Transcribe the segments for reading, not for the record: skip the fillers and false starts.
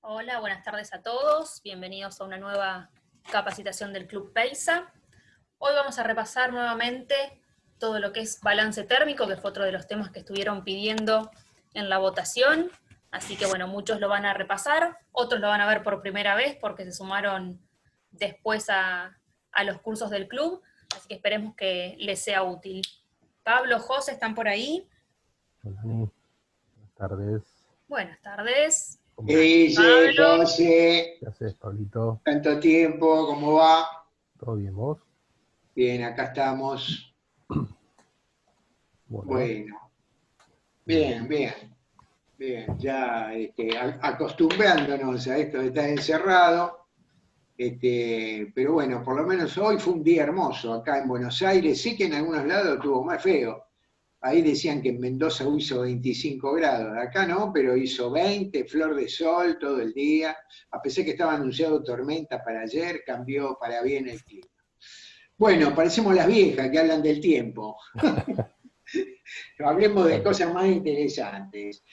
Hola, buenas tardes a todos. Bienvenidos a una nueva capacitación del Club Peisa. Hoy vamos a repasar nuevamente todo lo que es balance térmico, que fue otro de los temas que estuvieron pidiendo en la votación. Así que bueno, muchos lo van a repasar, otros lo van a ver por primera vez porque se sumaron después a los cursos del club. Así que esperemos que les sea útil. Pablo, José, ¿están por ahí? Hola, Ani. Buenas tardes. Buenas tardes. Pablo. José. ¿Qué haces, Pablito? Tanto tiempo, ¿cómo va? ¿Todo bien, vos? Bien, acá estamos. Bueno. Bien. Ya acostumbrándonos a esto de estar encerrado. Pero bueno, por lo menos hoy fue un día hermoso acá en Buenos Aires. Sí que en algunos lados estuvo más feo. Ahí decían que en Mendoza hizo 25 grados, acá no, pero hizo 20, flor de sol todo el día. A pesar que estaba anunciado tormenta para ayer, cambió para bien el clima. Bueno, parecemos las viejas que hablan del tiempo. Hablemos de cosas más interesantes.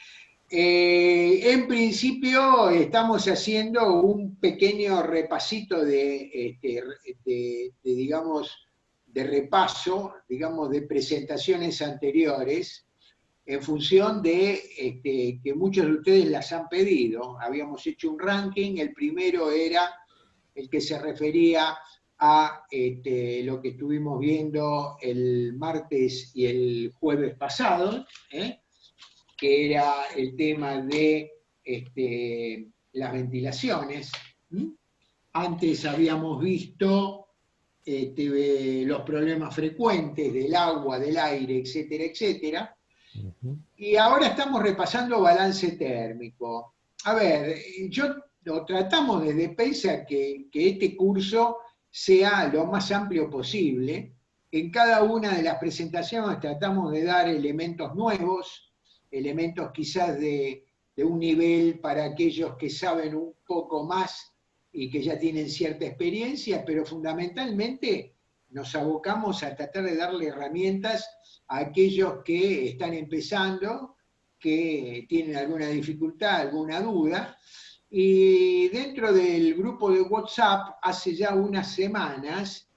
En principio estamos haciendo un pequeño repasito de repaso, digamos, de presentaciones anteriores, en función de que muchos de ustedes las han pedido. Habíamos hecho un ranking, el primero era el que se refería a lo que estuvimos viendo el martes y el jueves pasado, que era el tema de las ventilaciones. Antes habíamos visto los problemas frecuentes del agua, del aire, etcétera, etcétera. Y ahora estamos repasando balance térmico. A ver, tratamos desde Peisa que este curso sea lo más amplio posible. En cada una de las presentaciones tratamos de dar elementos nuevos, elementos quizás de un nivel para aquellos que saben un poco más y que ya tienen cierta experiencia, pero fundamentalmente nos abocamos a tratar de darle herramientas a aquellos que están empezando, que tienen alguna dificultad, alguna duda. Y dentro del grupo de WhatsApp, hace ya unas semanas,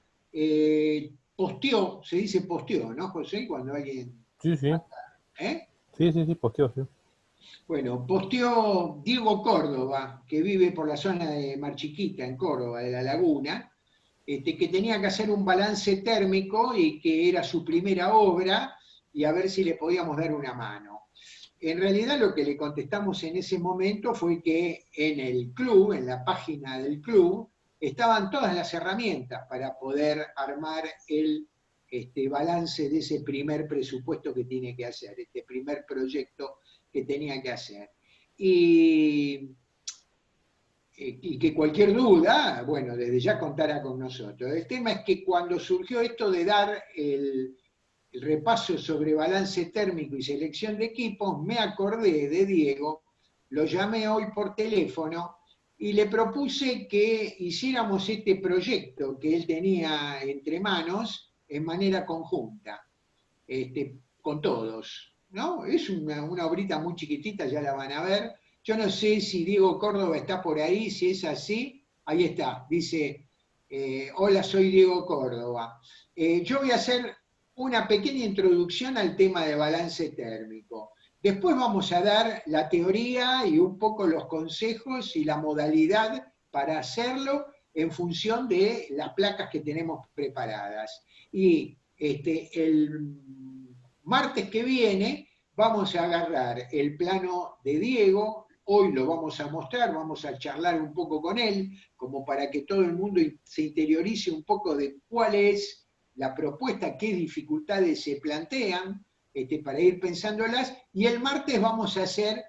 posteó, se dice posteó, ¿no, José? Cuando alguien... Sí. Sí, posteó, sí. Bueno, posteó Diego Córdoba, que vive por la zona de Mar Chiquita, en Córdoba, de La Laguna, que tenía que hacer un balance térmico y que era su primera obra, y a ver si le podíamos dar una mano. En realidad lo que le contestamos en ese momento fue que en el club, en la página del club, estaban todas las herramientas para poder armar el balance de ese primer presupuesto que tiene que hacer, este primer proyecto que tenía que hacer. Y que cualquier duda, bueno, desde ya contara con nosotros. El tema es que cuando surgió esto de dar el repaso sobre balance térmico y selección de equipos, me acordé de Diego, lo llamé hoy por teléfono y le propuse que hiciéramos este proyecto que él tenía entre manos en manera conjunta, con todos, ¿no? Es una obrita muy chiquitita, ya la van a ver. Yo no sé si Diego Córdoba está por ahí, si es así, ahí está, dice, hola, soy Diego Córdoba. Yo voy a hacer una pequeña introducción al tema de balance térmico. Después vamos a dar la teoría y un poco los consejos y la modalidad para hacerlo en función de las placas que tenemos preparadas. Y el martes que viene vamos a agarrar el plano de Diego. Hoy lo vamos a mostrar, vamos a charlar un poco con él, como para que todo el mundo se interiorice un poco de cuál es la propuesta, qué dificultades se plantean, para ir pensándolas, y el martes vamos a hacer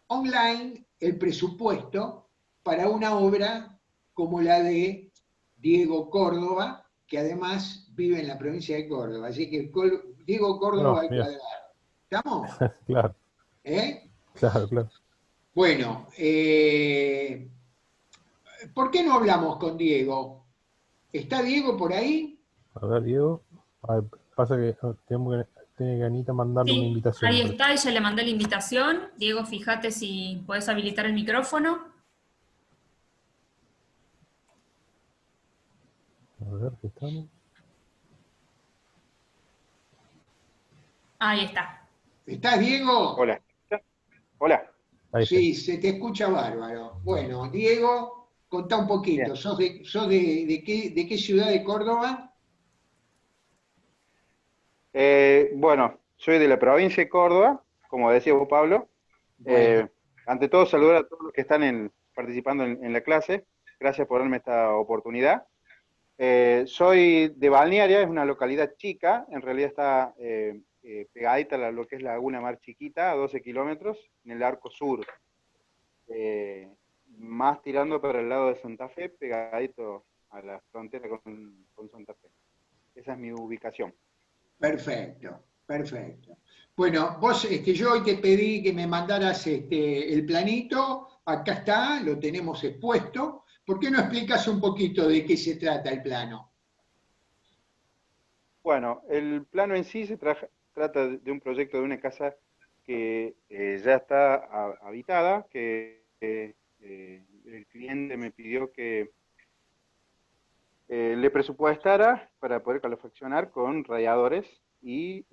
online el presupuesto para una obra como la de Diego Córdoba, que además vive en la provincia de Córdoba. Así que Diego Córdoba No, al mira, cuadrado. ¿Estamos? claro, ¿Eh? claro, claro. Bueno, ¿por qué no hablamos con Diego? ¿Está Diego por ahí? A ver, Diego. A ver, pasa que tiene que Anita mandarle una Sí, invitación, ahí me parece. está, ella le mandé la invitación. Diego, fíjate si podés habilitar el micrófono. A ver, ¿qué estamos? Ahí está. ¿Estás, Diego? Hola. Hola. Ahí está. Sí, se te escucha bárbaro. Bueno, Diego, contá un poquito. Bien. ¿Sos de qué ciudad de Córdoba? Bueno, soy de la provincia de Córdoba, como decía vos, Pablo. Bueno, Ante todo, saludar a todos los que están participando en la clase. Gracias por darme esta oportunidad. Soy de Balnearia, es una localidad chica, en realidad está pegadita a lo que es Laguna Mar Chiquita, a 12 kilómetros, en el arco sur. Eh, Más tirando para el lado de Santa Fe, pegadito a la frontera con Santa Fe. Esa es mi ubicación. perfecto, perfecto. Bueno, vos, yo hoy te pedí que me mandaras el planito. Acá está, lo tenemos expuesto. ¿Por qué no explicas un poquito de qué se trata el plano? Bueno, el plano en sí trata de un proyecto de una casa que ya está habitada, que el cliente me pidió que le presupuestara para poder calefaccionar con radiadores y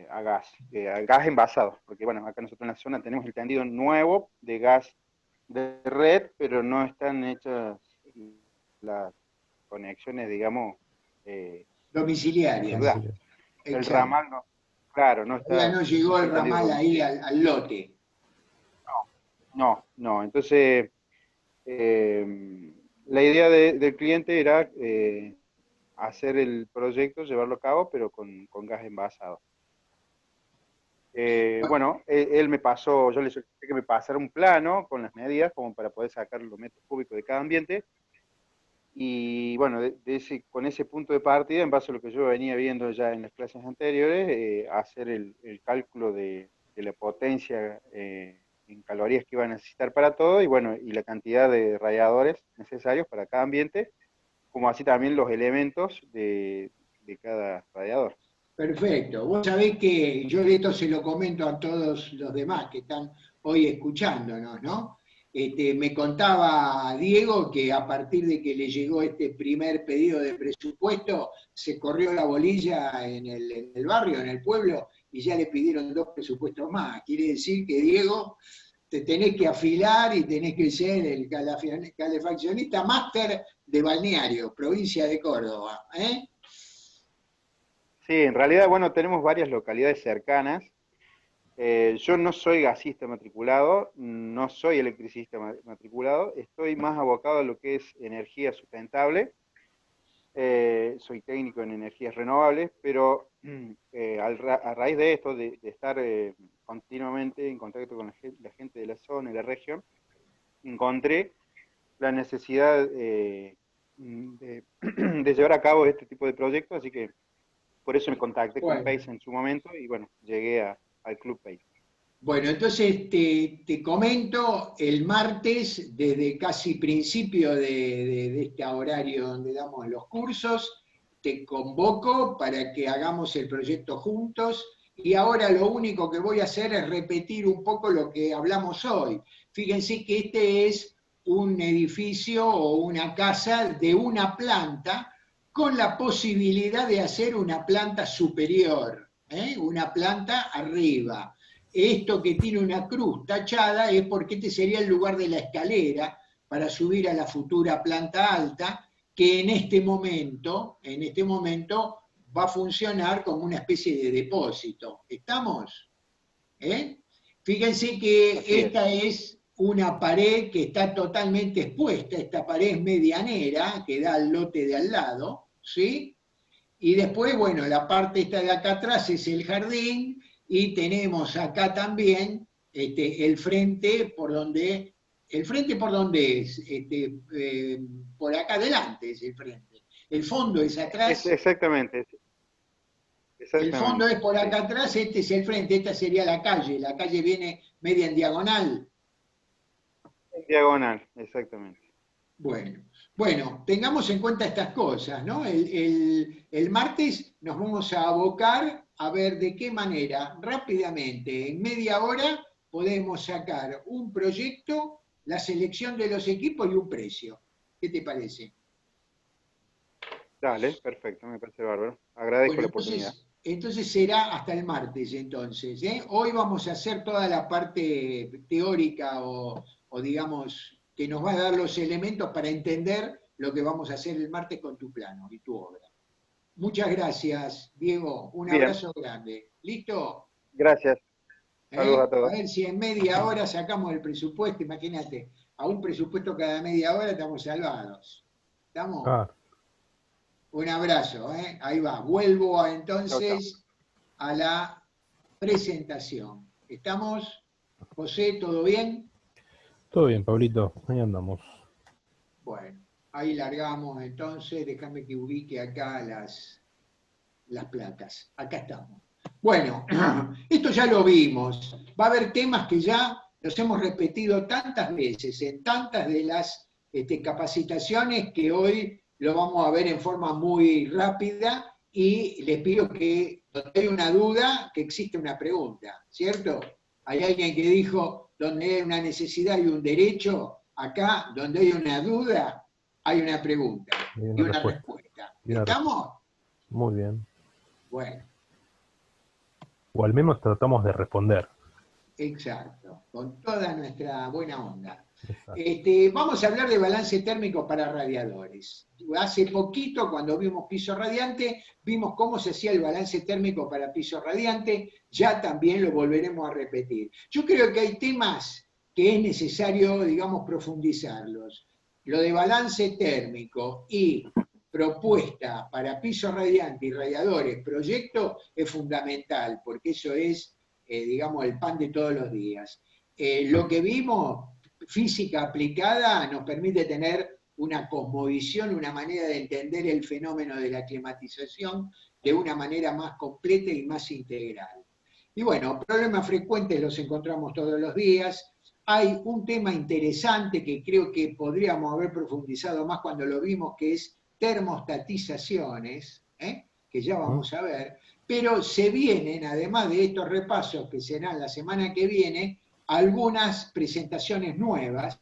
a gas envasado, porque bueno, acá nosotros en la zona tenemos el tendido nuevo de gas de red, pero no están hechas las conexiones, digamos, de Domiciliarias, ciudad. Domicilio. El exacto. ramal no, claro, Todavía no no llegó está el entendido ramal ahí domicilio. al lote. No. Entonces, la idea del cliente era hacer el proyecto, llevarlo a cabo, pero con gas envasado. Bueno, él me pasó, yo le solicité que me pasara un plano con las medidas como para poder sacar los metros cúbicos de cada ambiente. Y bueno, con ese punto de partida, en base a lo que yo venía viendo ya en las clases anteriores, hacer el cálculo de la potencia en calorías que iba a necesitar para todo y bueno, y la cantidad de radiadores necesarios para cada ambiente, como así también los elementos de cada radiador. Perfecto. Vos sabés que yo de esto se lo comento a todos los demás que están hoy escuchándonos, ¿no? Me contaba Diego que a partir de que le llegó este primer pedido de presupuesto, se corrió la bolilla en el barrio, en el pueblo, y ya le pidieron 2 presupuestos más. Quiere decir que, Diego, te tenés que afilar y tenés que ser el calefaccionista máster de Balneario, provincia de Córdoba, ¿eh? Sí, en realidad, bueno, tenemos varias localidades cercanas. Yo no soy gasista matriculado, no soy electricista matriculado, estoy más abocado a lo que es energía sustentable. Soy técnico en energías renovables, pero a raíz de esto, de estar continuamente en contacto con la gente de la zona y la región, encontré la necesidad de llevar a cabo este tipo de proyectos, así que por eso me contacté con Bueno. Pace en su momento y bueno, llegué al Club Pace. Bueno, entonces te comento, el martes, desde casi principio de este horario donde damos los cursos, te convoco para que hagamos el proyecto juntos y ahora lo único que voy a hacer es repetir un poco lo que hablamos hoy. Fíjense que este es un edificio o una casa de una planta con la posibilidad de hacer una planta superior, una planta arriba. Esto que tiene una cruz tachada es porque este sería el lugar de la escalera para subir a la futura planta alta, que en este momento va a funcionar como una especie de depósito. ¿Estamos? Fíjense que Así es. esta es una pared que está totalmente expuesta, esta pared es medianera, que da al lote de al lado, ¿sí? Y después, bueno, la parte esta de acá atrás es el jardín, y tenemos acá también el frente por donde ¿El frente por dónde es? Por acá adelante es el frente. El fondo es atrás. Exactamente, El fondo es por sí. acá atrás, este es el frente, esta sería la calle. La calle viene media en diagonal. En diagonal, exactamente. Bueno, tengamos en cuenta estas cosas, ¿no? El martes nos vamos a abocar a ver de qué manera rápidamente, en media hora, podemos sacar un proyecto, la selección de los equipos y un precio. ¿Qué te parece? Dale, perfecto, me parece bárbaro. Agradezco Bueno, la oportunidad. entonces será hasta el martes, entonces, ¿eh? Hoy vamos a hacer toda la parte teórica o digamos que nos va a dar los elementos para entender lo que vamos a hacer el martes con tu plano y tu obra. Muchas gracias, Diego. Un Bien, abrazo grande. ¿Listo? gracias. Saludos a A todos. ver si en media hora sacamos el presupuesto. Imagínate, a un presupuesto cada media hora estamos salvados. ¿Estamos? Ah, Un abrazo, ¿eh? Ahí va. Vuelvo Chau, chau. entonces a la presentación. ¿Estamos? José, ¿todo bien? todo bien, Pablito. Ahí andamos. Bueno, ahí largamos entonces. Déjame que ubique acá las placas. Acá estamos. Bueno, esto ya lo vimos. Va a haber temas que ya los hemos repetido tantas veces en tantas de las capacitaciones que hoy lo vamos a ver en forma muy rápida y les pido que donde hay una duda, que existe una pregunta, ¿cierto? Hay alguien que dijo, donde hay una necesidad y un derecho, acá, donde hay una duda, hay una pregunta y una respuesta. ¿Estamos? Muy bien. Bueno. O al menos tratamos de responder. Exacto, con toda nuestra buena onda. Exacto. Vamos a hablar de balance térmico para radiadores. Hace poquito, cuando vimos piso radiante, vimos cómo se hacía el balance térmico para piso radiante, ya también lo volveremos a repetir. Yo creo que hay temas que es necesario, digamos, profundizarlos. Lo de balance térmico y propuesta para piso radiante y radiadores, proyecto, es fundamental, porque eso es digamos, el pan de todos los días. Lo que vimos, física aplicada, nos permite tener una cosmovisión, una manera de entender el fenómeno de la climatización de una manera más completa y más integral. Y bueno, problemas frecuentes los encontramos todos los días. Hay un tema interesante que creo que podríamos haber profundizado más cuando lo vimos, que es termostatizaciones, que ya vamos a ver, pero se vienen, además de estos repasos que serán la semana que viene, algunas presentaciones nuevas,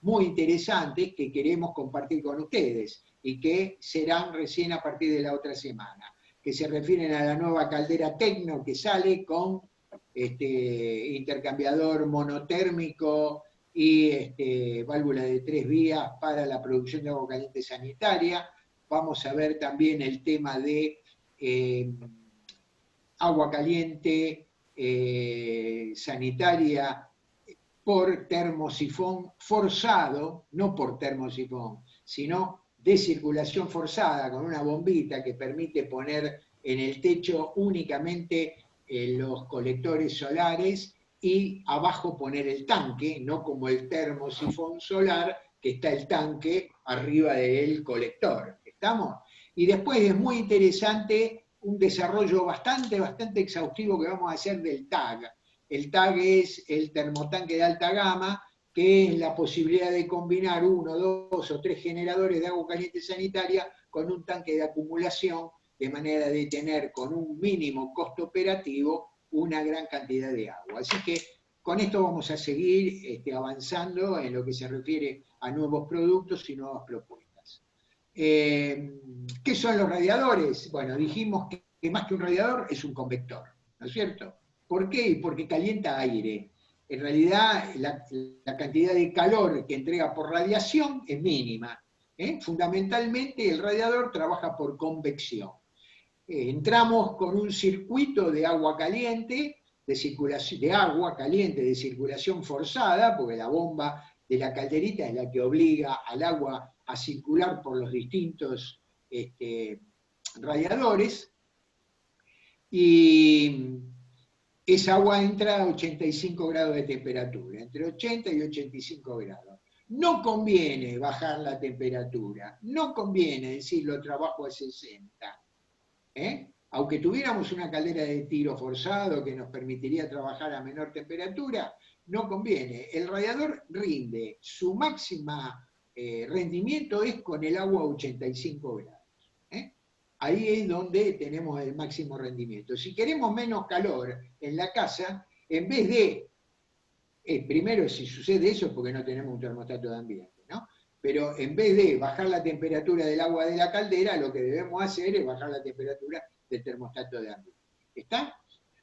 muy interesantes, que queremos compartir con ustedes y que serán recién a partir de la otra semana, que se refieren a la nueva caldera Tecno que sale con intercambiador monotérmico y válvula de 3 vías para la producción de agua caliente sanitaria. Vamos a ver también el tema de agua caliente sanitaria por termosifón forzado, no por termosifón, sino de circulación forzada, con una bombita que permite poner en el techo únicamente los colectores solares y abajo poner el tanque, no como el termosifón solar, que está el tanque arriba del colector. ¿Estamos? Y después es muy interesante un desarrollo bastante exhaustivo que vamos a hacer del TAG. El TAG es el termotanque de alta gama, que es la posibilidad de combinar 1, 2 o 3 generadores de agua caliente sanitaria con un tanque de acumulación, de manera de tener con un mínimo costo operativo una gran cantidad de agua. Así que con esto vamos a seguir avanzando en lo que se refiere a nuevos productos y nuevas propuestas. ¿Qué son los radiadores? Bueno, dijimos que más que un radiador es un convector, ¿no es cierto? ¿Por qué? Porque calienta aire. En realidad, la cantidad de calor que entrega por radiación es mínima. Fundamentalmente, el radiador trabaja por convección. Entramos con un circuito de agua caliente, de agua caliente de circulación forzada, porque la bomba de la calderita es la que obliga al agua a circular por los distintos radiadores, y esa agua entra a 85 grados de temperatura, entre 80 y 85 grados. No conviene bajar la temperatura, no conviene decirlo trabajo a 60. Aunque tuviéramos una caldera de tiro forzado que nos permitiría trabajar a menor temperatura, no conviene. El radiador rinde, su máxima rendimiento es con el agua a 85 grados. Ahí es donde tenemos el máximo rendimiento. Si queremos menos calor en la casa, en vez de, primero si sucede eso es porque no tenemos un termostato de ambiente, ¿no? Pero en vez de bajar la temperatura del agua de la caldera, lo que debemos hacer es bajar la temperatura del termostato de ambiente. ¿Está?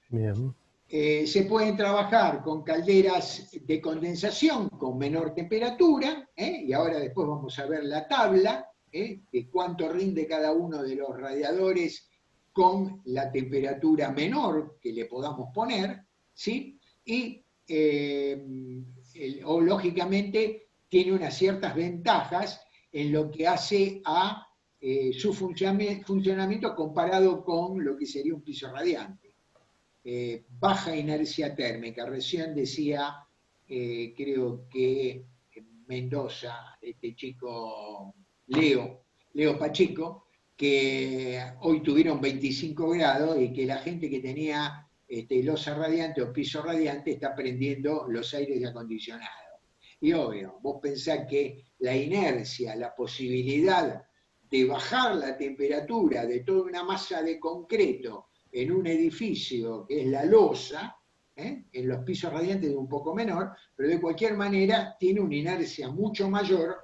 Bien. Se pueden trabajar con calderas de condensación con menor temperatura, y ahora después vamos a ver la tabla de cuánto rinde cada uno de los radiadores con la temperatura menor que le podamos poner, ¿sí? Y lógicamente tiene unas ciertas ventajas en lo que hace a su funcionamiento comparado con lo que sería un piso radiante. Baja inercia térmica, recién decía, creo que Mendoza, este chico Leo Pacheco, que hoy tuvieron 25 grados y que la gente que tenía losa radiante o piso radiante está prendiendo los aires acondicionados. Y obvio, vos pensás que la inercia, la posibilidad de bajar la temperatura de toda una masa de concreto en un edificio que es la losa, en los pisos radiantes es un poco menor, pero de cualquier manera tiene una inercia mucho mayor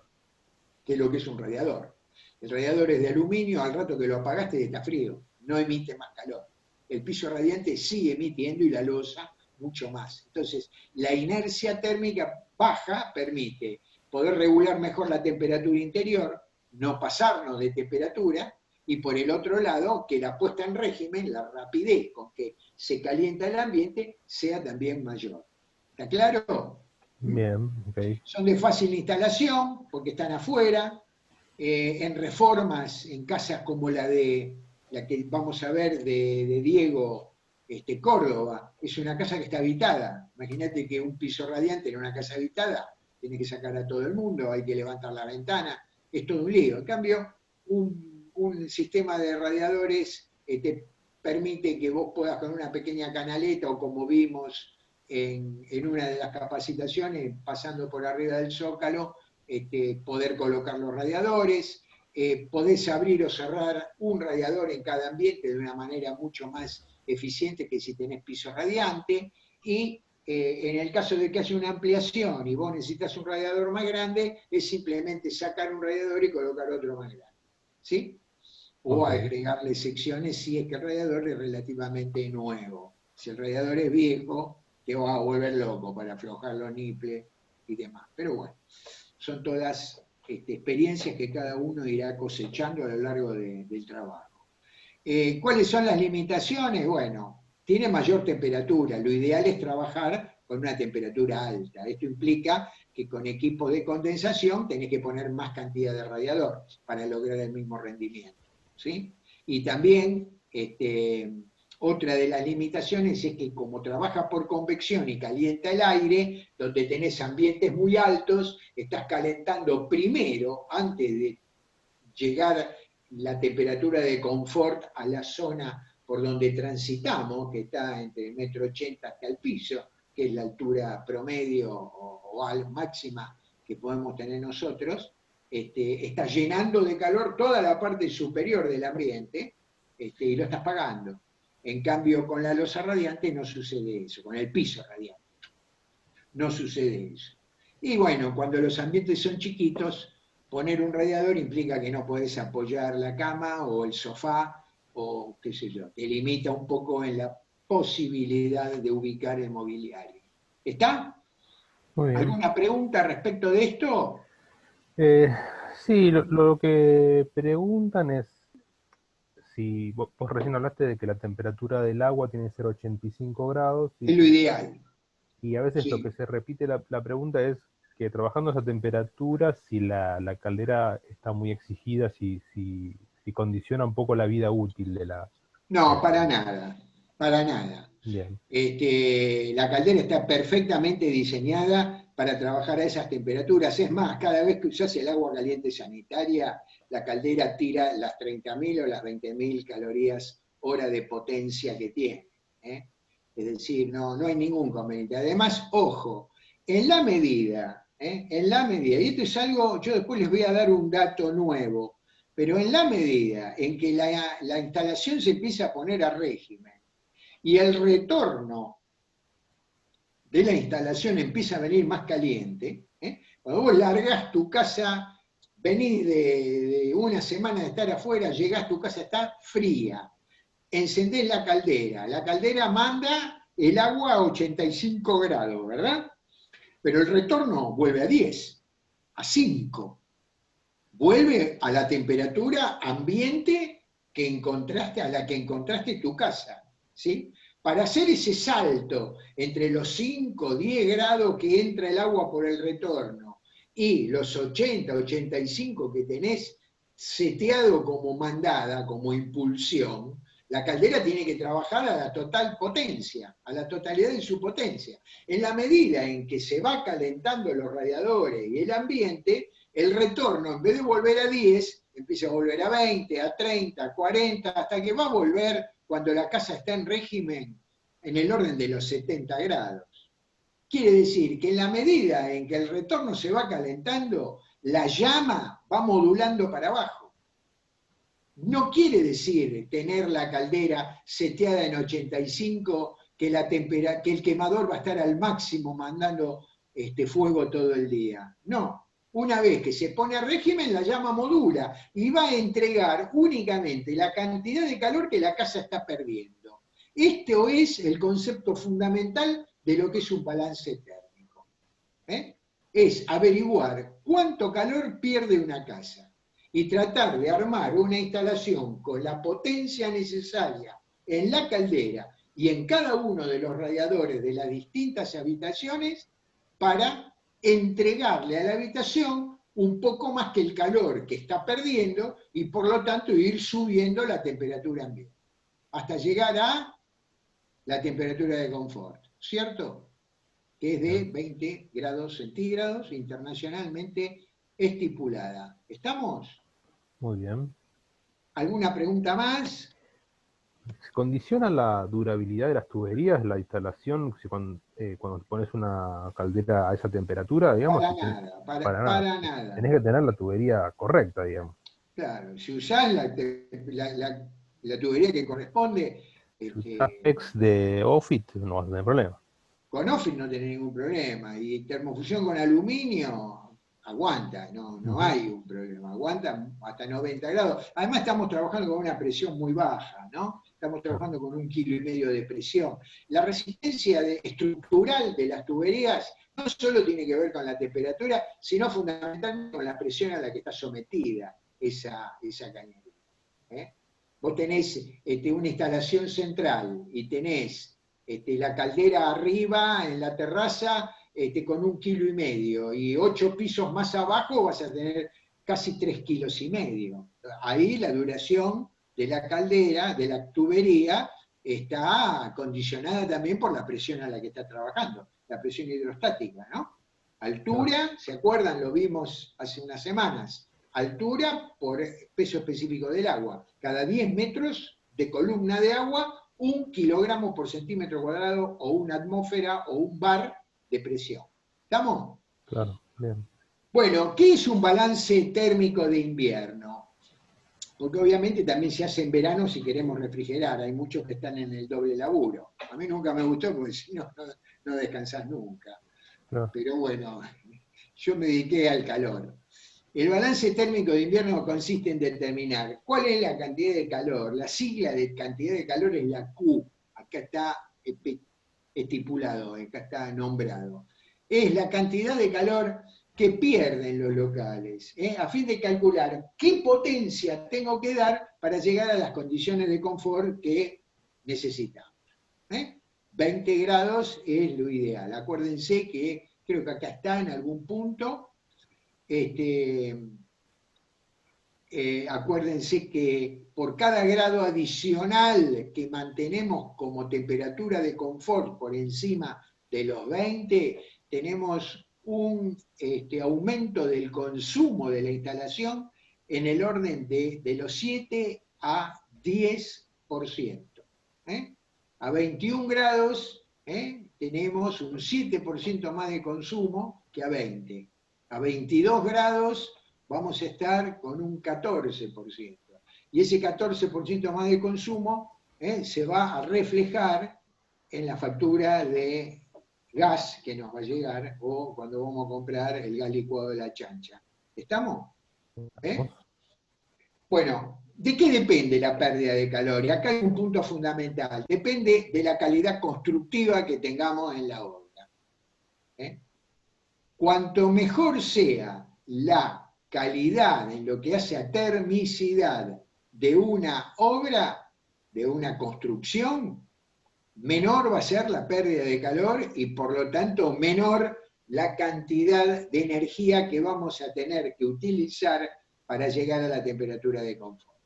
que lo que es un radiador. El radiador es de aluminio, al rato que lo apagaste está frío, no emite más calor. El piso radiante sigue emitiendo y la losa mucho más. Entonces, la inercia térmica baja permite poder regular mejor la temperatura interior, no pasarnos de temperatura, y por el otro lado, que la puesta en régimen, la rapidez con que se calienta el ambiente, sea también mayor. ¿Está claro? Bien, ok. Son de fácil instalación, porque están afuera, en reformas, en casas como la que vamos a ver de Diego Córdoba, es una casa que está habitada. Imagínate que un piso radiante en una casa habitada, tiene que sacar a todo el mundo, hay que levantar la ventana, es todo un lío. En cambio, un sistema de radiadores te permite que vos puedas con una pequeña canaleta, o como vimos en una de las capacitaciones, pasando por arriba del zócalo, poder colocar los radiadores, podés abrir o cerrar un radiador en cada ambiente de una manera mucho más eficiente que si tenés piso radiante, y en el caso de que haya una ampliación y vos necesitas un radiador más grande, es simplemente sacar un radiador y colocar otro más grande, ¿sí? O agregarle secciones si es que el radiador es relativamente nuevo. Si el radiador es viejo, te vas a volver loco para aflojar los niples y demás. Pero bueno, son todas experiencias que cada uno irá cosechando a lo largo del trabajo. ¿Cuáles son las limitaciones? Bueno, tiene mayor temperatura. Lo ideal es trabajar con una temperatura alta. Esto implica que con equipo de condensación tenés que poner más cantidad de radiador para lograr el mismo rendimiento, ¿sí? Y también otra de las limitaciones es que como trabaja por convección y calienta el aire, donde tenés ambientes muy altos, estás calentando primero, antes de llegar la temperatura de confort a la zona por donde transitamos, que está entre 1,80 m hasta el piso, que es la altura promedio o máxima que podemos tener nosotros, está llenando de calor toda la parte superior del ambiente, y lo estás pagando. En cambio, con la losa radiante no sucede eso, con el piso radiante no sucede eso. Y bueno, cuando los ambientes son chiquitos, poner un radiador implica que no podés apoyar la cama o el sofá, o qué sé yo, te limita un poco en la posibilidad de ubicar el mobiliario. ¿Está? Muy bien. ¿Alguna pregunta respecto de esto? Sí, lo que preguntan es si vos recién hablaste de que la temperatura del agua tiene que ser 85 grados Es lo ideal. y a veces lo Sí. que se repite la pregunta es que trabajando a esa temperatura, si la caldera está muy exigida, si condiciona un poco la vida útil de la... No, para nada. para nada. Bien. La caldera está perfectamente diseñada para trabajar a esas temperaturas. Es más, cada vez que usás el agua caliente sanitaria, la caldera tira las 30.000 o las 20.000 calorías hora de potencia que tiene. Es decir, no hay ningún conveniente. Además, ojo, en la medida, y esto es algo, yo después les voy a dar un dato nuevo, pero en la medida en que la instalación se empieza a poner a régimen y el retorno de la instalación empieza a venir más caliente, cuando vos largás tu casa, venís de una semana de estar afuera, llegás, tu casa está fría, encendés la caldera manda el agua a 85 grados, ¿verdad? Pero el retorno vuelve a 10, a 5, vuelve a la temperatura ambiente a la que encontraste tu casa, ¿sí? Para hacer ese salto entre los 5, 10 grados que entra el agua por el retorno y los 80, 85 que tenés seteado como mandada, como impulsión, la caldera tiene que trabajar a la total potencia, a la totalidad de su potencia. En la medida en que se va calentando los radiadores y el ambiente, el retorno, en vez de volver a 10, empieza a volver a 20, a 30, a 40, hasta que va a volver cuando la casa está en régimen en el orden de los 70 grados. Quiere decir que en la medida en que el retorno se va calentando, la llama va modulando para abajo. No quiere decir tener la caldera seteada en 85, que el quemador va a estar al máximo mandando fuego todo el día. No. Una vez que se pone a régimen, la llama modula y va a entregar únicamente la cantidad de calor que la casa está perdiendo. Esto es el concepto fundamental de lo que es un balance térmico. Es averiguar cuánto calor pierde una casa y tratar de armar una instalación con la potencia necesaria en la caldera y en cada uno de los radiadores de las distintas habitaciones para entregarle a la habitación un poco más que el calor que está perdiendo y por lo tanto ir subiendo la temperatura ambiente hasta llegar a la temperatura de confort, ¿cierto? Que es de 20 grados centígrados internacionalmente estipulada. ¿Estamos? Muy bien. ¿Alguna pregunta más? ¿Se condiciona la durabilidad de las tuberías, la instalación, cuando pones una caldera a esa temperatura, digamos? Para nada. Tenés que tener la tubería correcta, digamos. Claro, si usás la tubería que corresponde, Si usás PEX de OFIT, no vas a tener problema. con OFIT no tenés ningún problema, y termofusión con aluminio aguanta, no hay un problema, aguanta hasta 90 grados. Además estamos trabajando con una presión muy baja, ¿no? Estamos trabajando con 1,5 kilos de presión. La resistencia estructural de las tuberías no solo tiene que ver con la temperatura, sino fundamentalmente con la presión a la que está sometida esa cañería. Vos tenés una instalación central y tenés la caldera arriba en la terraza con 1,5 kilos, y 8 pisos más abajo vas a tener casi 3,5 kilos. Ahí la duración de la caldera, de la tubería, está condicionada también por la presión a la que está trabajando, la presión hidrostática, ¿no? Altura, ¿se acuerdan? Lo vimos hace unas semanas. Altura por peso específico del agua. Cada 10 metros de columna de agua, 1 kilogramo por centímetro cuadrado, o una atmósfera, o un bar de presión. ¿Estamos? Claro, bien. Bueno, ¿qué es un balance térmico de invierno? Porque obviamente también se hace en verano si queremos refrigerar. Hay muchos que están en el doble laburo. A mí nunca me gustó porque si no, no descansás nunca. Claro. Pero bueno, yo me dediqué al calor. El balance térmico de invierno consiste en determinar cuál es la cantidad de calor. La sigla de cantidad de calor es la Q. Acá está estipulado, acá está nombrado. Es la cantidad de calor que pierden los locales, a fin de calcular qué potencia tengo que dar para llegar a las condiciones de confort que necesitamos. 20 grados es lo ideal. Acuérdense que creo que acá está en algún punto acuérdense que por cada grado adicional que mantenemos como temperatura de confort por encima de los 20, tenemos un aumento del consumo de la instalación en el orden de los 7 a 10%. A 21 grados tenemos un 7% más de consumo que a 20. A 22 grados vamos a estar con un 14%. Y ese 14% más de consumo se va a reflejar en la factura de gas que nos va a llegar o cuando vamos a comprar el gas licuado de la chancha. ¿Estamos? Bueno, ¿de qué depende la pérdida de calor? Y acá hay un punto fundamental. Depende de la calidad constructiva que tengamos en la obra. Cuanto mejor sea la calidad en lo que hace a termicidad de una obra, de una construcción, menor va a ser la pérdida de calor y por lo tanto menor la cantidad de energía que vamos a tener que utilizar para llegar a la temperatura de confort.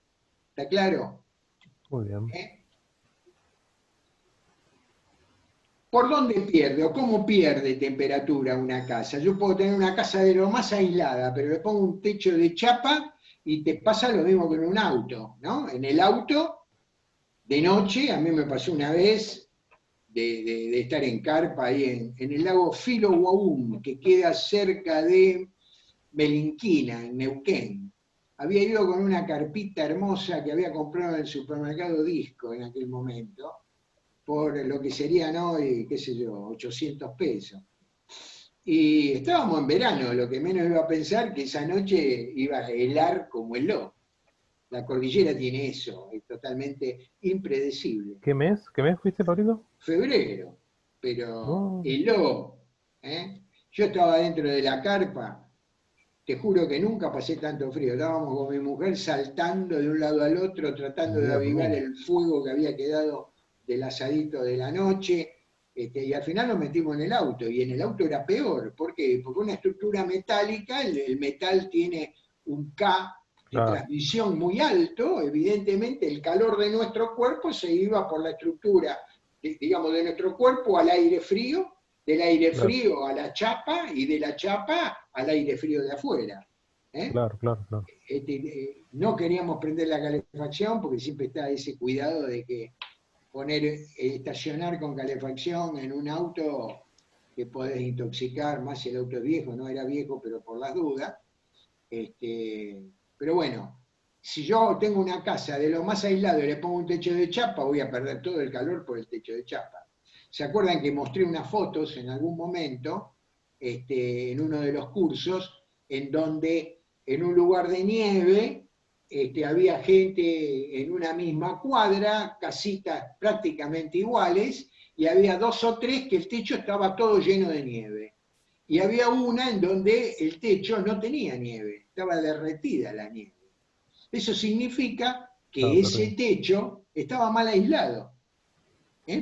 ¿Está claro? Muy bien. ¿Por dónde pierde o cómo pierde temperatura una casa? Yo puedo tener una casa de lo más aislada, pero le pongo un techo de chapa y te pasa lo mismo que en un auto, ¿no? En el auto, de noche, a mí me pasó una vez de estar en carpa ahí en el lago Filoguaum, que queda cerca de Melinquina, en Neuquén. Había ido con una carpita hermosa que había comprado en el supermercado Disco en aquel momento, por lo que serían hoy, qué sé yo, 800 pesos. Y estábamos en verano, lo que menos iba a pensar que esa noche iba a helar como heló. La cordillera tiene eso, es totalmente impredecible. ¿Qué mes? ¿Qué mes fuiste, Pablito? Febrero, pero No. heló. Yo estaba dentro de la carpa, te juro que nunca pasé tanto frío. Estábamos con mi mujer saltando de un lado al otro, tratando de Dios avivar mío. el fuego que había quedado del asadito de la noche, y al final nos metimos en el auto, y en el auto era peor. ¿Por qué? Porque una estructura metálica, el metal tiene un K de Claro. transmisión muy alto, evidentemente el calor de nuestro cuerpo se iba por la estructura, digamos, de nuestro cuerpo al aire frío, del aire Claro. frío a la chapa, y de la chapa al aire frío de afuera. Claro. No queríamos prender la calefacción porque siempre está ese cuidado de que estacionar con calefacción en un auto que podés intoxicar, más si el auto es viejo, no era viejo, pero por las dudas. Pero bueno, si yo tengo una casa de lo más aislado y le pongo un techo de chapa, voy a perder todo el calor por el techo de chapa. ¿Se acuerdan que mostré unas fotos en algún momento, en uno de los cursos, en donde en un lugar de nieve había gente en una misma cuadra, casitas prácticamente iguales, y había 2 o 3 que el techo estaba todo lleno de nieve. Y había una en donde el techo no tenía nieve, estaba derretida la nieve. Eso significa que ese techo estaba mal aislado.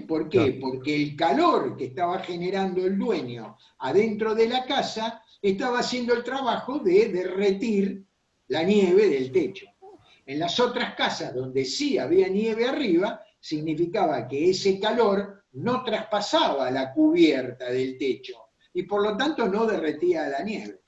¿Por qué? Porque el calor que estaba generando el dueño adentro de la casa estaba haciendo el trabajo de derretir la nieve del techo. En las otras casas donde sí había nieve arriba, significaba que ese calor no traspasaba la cubierta del techo y por lo tanto no derretía la nieve.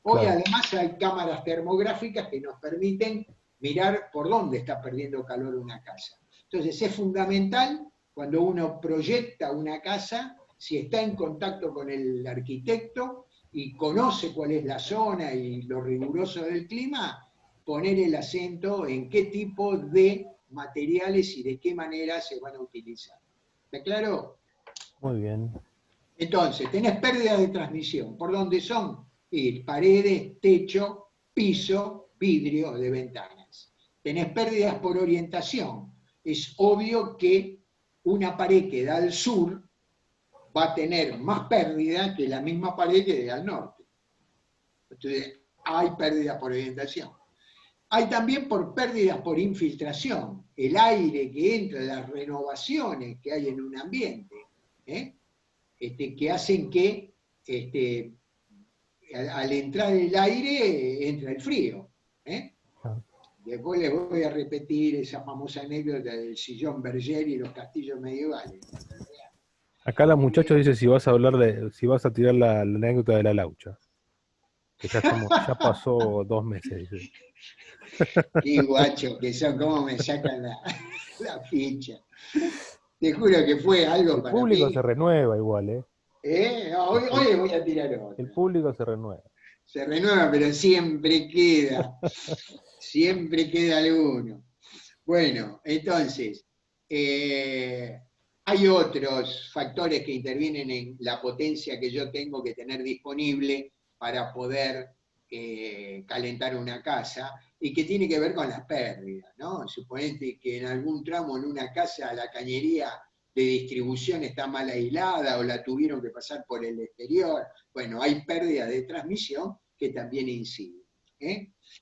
Hoy además hay cámaras termográficas que nos permiten mirar por dónde está perdiendo calor una casa. Entonces es fundamental cuando uno proyecta una casa, si está en contacto con el arquitecto y conoce cuál es la zona y lo riguroso del clima, poner el acento en qué tipo de materiales y de qué manera se van a utilizar. ¿Está claro? Muy bien. Entonces, tenés pérdidas de transmisión. ¿Por dónde son? Paredes, techo, piso, vidrio de ventanas. Tenés pérdidas por orientación. Es obvio que una pared que da al sur va a tener más pérdida que la misma pared que da al norte. Entonces, hay pérdidas por orientación. Hay también por pérdidas por infiltración, el aire que entra, las renovaciones que hay en un ambiente, que hacen que al entrar el aire entra el frío. Después les voy a repetir esa famosa anécdota del sillón Berger y los castillos medievales. Acá la muchacha dice si vas a hablar si vas a tirar la anécdota de la laucha. Que ya pasó 2 meses, dice. Qué guacho que son, cómo me sacan la ficha. Te juro que fue algo El para público mí. se renueva igual, ¿eh? No, hoy les voy a tirar El otra. público se renueva. Se renueva, pero siempre queda. Siempre queda alguno. Bueno, entonces, hay otros factores que intervienen en la potencia que yo tengo que tener disponible para poder calentar una casa y que tiene que ver con las pérdidas, ¿no? Suponete que en algún tramo en una casa la cañería de distribución está mal aislada o la tuvieron que pasar por el exterior. Bueno, hay pérdida de transmisión que también incide.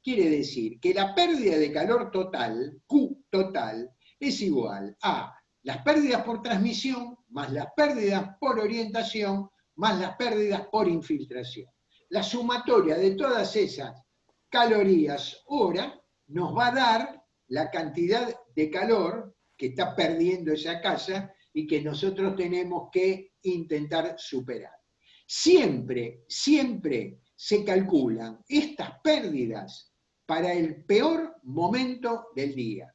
Quiere decir que la pérdida de calor total, Q total, es igual a las pérdidas por transmisión más las pérdidas por orientación más las pérdidas por infiltración. La sumatoria de todas esas calorías hora nos va a dar la cantidad de calor que está perdiendo esa casa y que nosotros tenemos que intentar superar. Siempre, siempre se calculan estas pérdidas para el peor momento del día.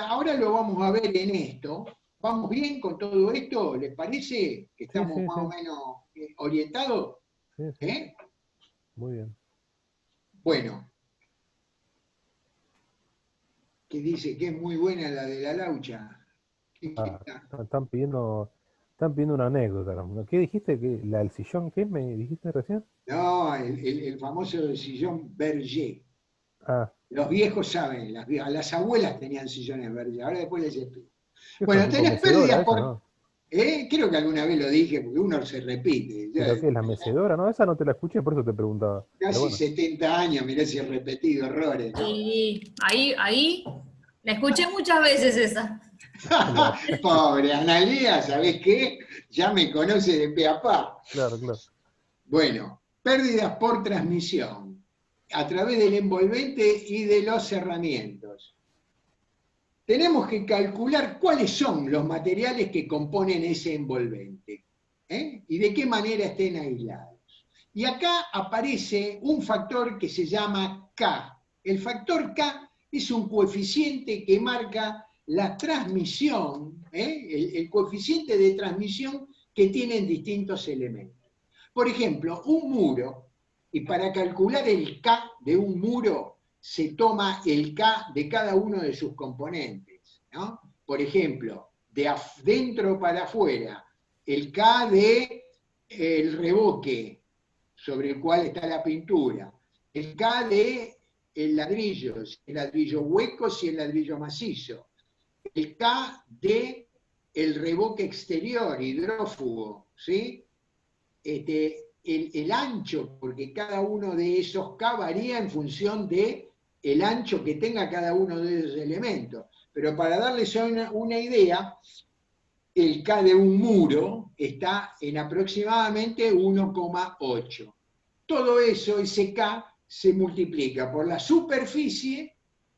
Ahora lo vamos a ver en esto. ¿Vamos bien con todo esto? ¿Les parece que estamos Sí, más o menos orientados? Sí, sí. Muy bien. Bueno, que dice que es muy buena la de la laucha. Están pidiendo una anécdota. ¿Qué dijiste? ¿La del sillón qué me dijiste recién? No, el famoso sillón Berger. Ah, Los viejos saben, las abuelas tenían sillones Berger, ahora después les explico. ¿qué Bueno, son tipo tenés mecedora pérdidas esa, por... no? Creo que alguna vez lo dije, porque uno se repite. ¿Pero qué es la mecedora? No, esa no te la escuché, por eso te preguntaba. Pero Casi bueno. 70 años, mirá si he repetido errores, ¿no? Y ahí, la escuché muchas veces esa. Pobre Analía, ¿sabés qué? Ya me conoce de pe a pa. Claro, claro. Bueno, pérdidas por transmisión, a través del envolvente y de los cerramientos. Tenemos que calcular cuáles son los materiales que componen ese envolvente, y de qué manera estén aislados. Y acá aparece un factor que se llama K. El factor K es un coeficiente que marca la transmisión, el coeficiente de transmisión que tienen distintos elementos. Por ejemplo, un muro, y para calcular el K de un muro se toma el K de cada uno de sus componentes, ¿no? Por ejemplo, de adentro para afuera, el K de el revoque sobre el cual está la pintura, el K de el ladrillo hueco si el ladrillo macizo, el K de el revoque exterior, hidrófugo, ¿sí? El ancho, porque cada uno de esos K varía en función de el ancho que tenga cada uno de esos elementos. Pero para darles una idea, el K de un muro está en aproximadamente 1,8. Todo eso, ese K, se multiplica por la superficie,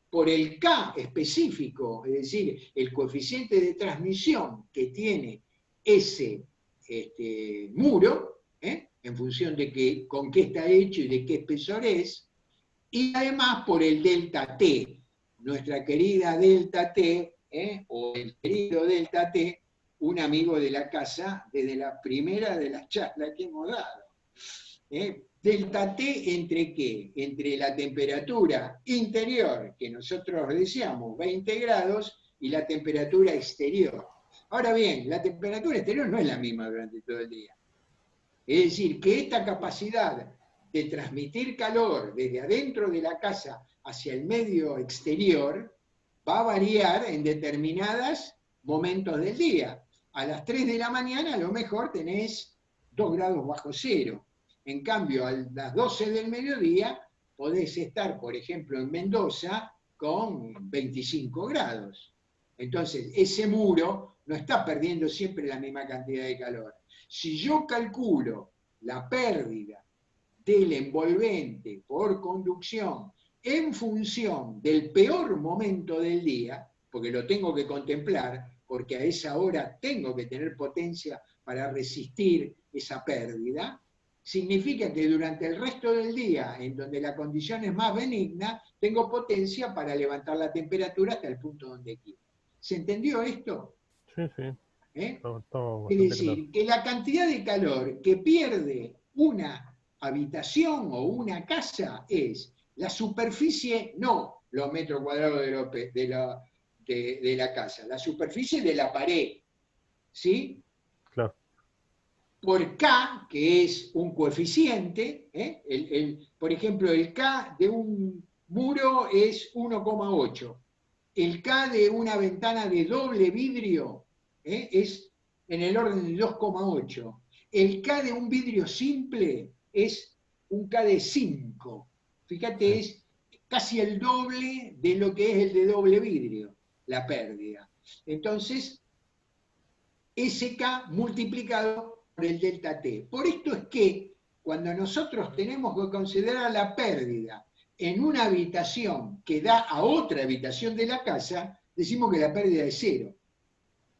por el K específico, es decir, el coeficiente de transmisión que tiene ese muro, en función de con qué está hecho y de qué espesor es, y además por el delta T, nuestra querida delta T, o el querido delta T, un amigo de la casa desde la primera de las charlas que hemos dado. Delta T, ¿entre qué? Entre la temperatura interior, que nosotros decíamos 20 grados, y la temperatura exterior. Ahora bien, la temperatura exterior no es la misma durante todo el día. Es decir, que esta capacidad de transmitir calor desde adentro de la casa hacia el medio exterior va a variar en determinados momentos del día. A las 3 de la mañana a lo mejor tenés 2 grados bajo cero. En cambio, a las 12 del mediodía podés estar, por ejemplo, en Mendoza con 25 grados. Entonces, ese muro no está perdiendo siempre la misma cantidad de calor. Si yo calculo la pérdida del envolvente por conducción en función del peor momento del día, porque lo tengo que contemplar, porque a esa hora tengo que tener potencia para resistir esa pérdida, significa que durante el resto del día, en donde la condición es más benigna, tengo potencia para levantar la temperatura hasta el punto donde quiero. ¿Se entendió esto? Sí, sí. ¿Eh? Todo Es bastante decir, claro. que la cantidad de calor que pierde una habitación o una casa es la superficie, no los metros cuadrados de la casa, la superficie de la pared, ¿sí? Claro. Por K, que es un coeficiente, por ejemplo, el K de un muro es 1,8. El K de una ventana de doble vidrio es en el orden de 2,8. El K de un vidrio simple es un K de 5. Fíjate, es casi el doble de lo que es el de doble vidrio, la pérdida. Entonces, SK multiplicado por el delta T. Por esto es que cuando nosotros tenemos que considerar la pérdida en una habitación que da a otra habitación de la casa, decimos que la pérdida es 0.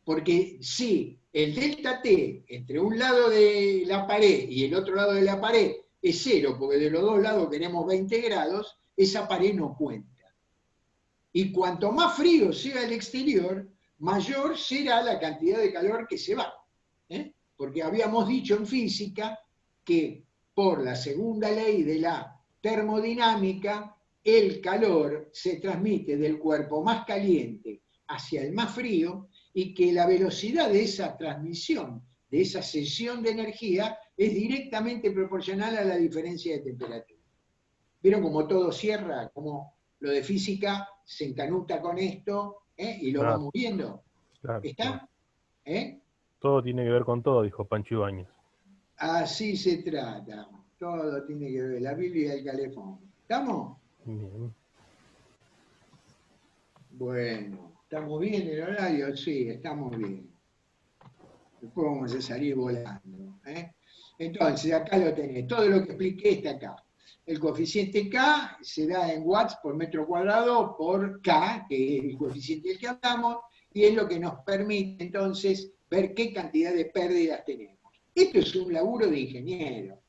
Porque si el delta T entre un lado de la pared y el otro lado de la pared es 0, porque de los dos lados tenemos 20 grados, esa pared no cuenta. Y cuanto más frío sea el exterior, mayor será la cantidad de calor que se va. Porque habíamos dicho en física que por la segunda ley de la termodinámica, el calor se transmite del cuerpo más caliente hacia el más frío y que la velocidad de esa transmisión, de esa cesión de energía, es directamente proporcional a la diferencia de temperatura. ¿Vieron cómo todo cierra? Cómo lo de física se encanuta con esto y lo vamos viendo. Claro, ¿Está? Todo tiene que ver con todo, dijo Pancho Ibáñez. Así se trata. Todo tiene que ver. La Biblia y el calefón. ¿Estamos? Bien. Bueno, ¿estamos bien en el horario? Sí, estamos bien. Después vamos a salir volando. Entonces, acá lo tenés. Todo lo que expliqué está acá. El coeficiente K se da en watts por metro cuadrado por K, que es el coeficiente del que hablamos, y es lo que nos permite entonces ver qué cantidad de pérdidas tenemos. Esto es un laburo de ingeniero.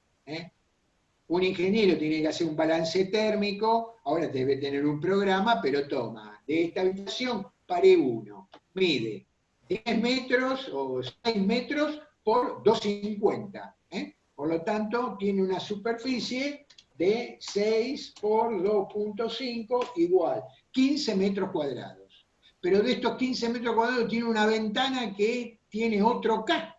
Un ingeniero tiene que hacer un balance térmico, ahora debe tener un programa, pero toma, de esta habitación, pared 1, mide 10 metros o 6 metros por 2,50. Por lo tanto, tiene una superficie de 6 por 2,5 igual 15 metros cuadrados. Pero de estos 15 metros cuadrados tiene una ventana que tiene otro K.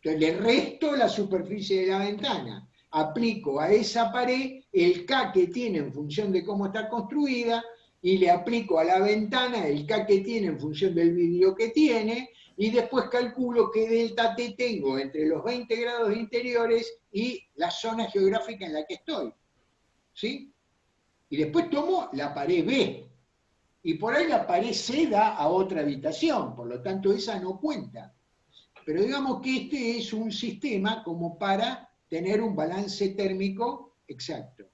Entonces le resto la superficie de la ventana. Aplico a esa pared el K que tiene en función de cómo está construida y le aplico a la ventana el K que tiene en función del vidrio que tiene y después calculo qué delta T tengo entre los 20 grados interiores y la zona geográfica en la que estoy. ¿Sí? Y después tomo la pared B. Y por ahí la pared C da a otra habitación, por lo tanto esa no cuenta. Pero digamos que este es un sistema como para tener un balance térmico exacto.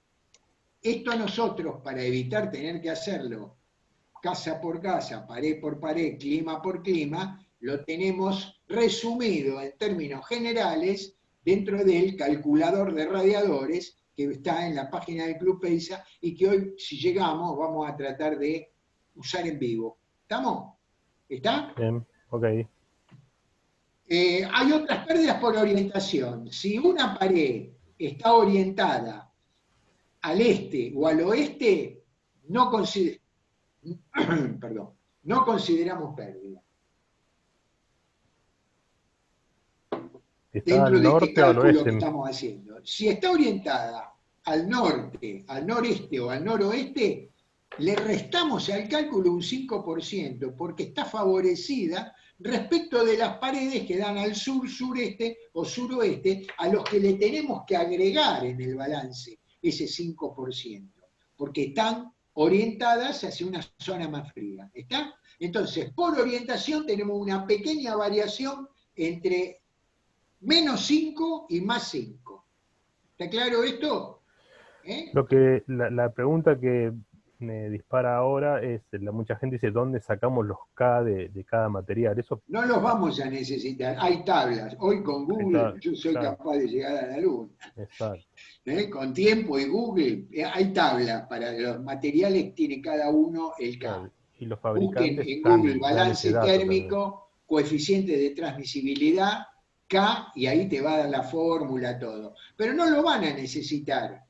Esto nosotros, para evitar tener que hacerlo casa por casa, pared por pared, clima por clima, lo tenemos resumido en términos generales dentro del calculador de radiadores que está en la página del Club Peisa y que hoy, si llegamos, vamos a tratar de usar en vivo. ¿Estamos? ¿Está? Bien, ok. Hay otras pérdidas por orientación. Si una pared está orientada al este o al oeste, no consideramos pérdida. ¿Está Dentro al de este norte o al cálculo que oeste? estamos haciendo. Si está orientada al norte, al noreste o al noroeste, le restamos al cálculo un 5% porque está favorecida respecto de las paredes que dan al sur, sureste o suroeste, a los que le tenemos que agregar en el balance ese 5%, porque están orientadas hacia una zona más fría. ¿Está? Entonces, por orientación tenemos una pequeña variación entre menos 5 y más 5. ¿Está claro esto? ¿eh? La pregunta que me dispara ahora es, mucha gente dice, ¿dónde sacamos los K de cada material? Eso, No los vamos a necesitar, hay tablas. Hoy con Google yo soy claro, capaz de llegar a la luna. exacto. Con tiempo y Google, hay tablas para los materiales, tiene cada uno el K. Claro, y los Busquen fabricantes en Google dan ese balance dato también. térmico, coeficiente de transmisibilidad, K, y ahí te va a dar la fórmula, todo. Pero no lo van a necesitar,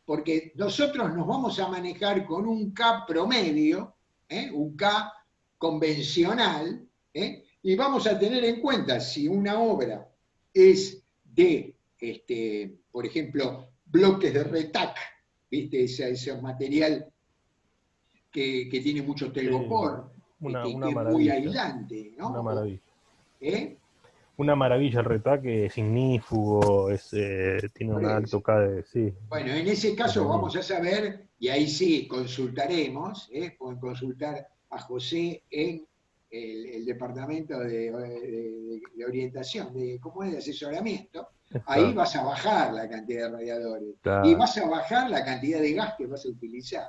porque nosotros nos vamos a manejar con un K promedio, un K convencional, y vamos a tener en cuenta si una obra es de, por ejemplo, bloques de retac, ¿viste? Ese material que tiene mucho telgopor, Una que es muy maravilla, aislante, una ¿no? maravilla. ¿Eh? Una maravilla el retaque, es ignífugo, tiene Por un alto eso. K de, sí, Bueno, en ese es caso buenísimo. vamos a saber, y ahí sí consultaremos, pueden consultar a José en el departamento de orientación, ¿cómo es? De asesoramiento. Ahí Exacto, vas a bajar la cantidad de radiadores y claro. vas a bajar la cantidad de gas que vas a utilizar.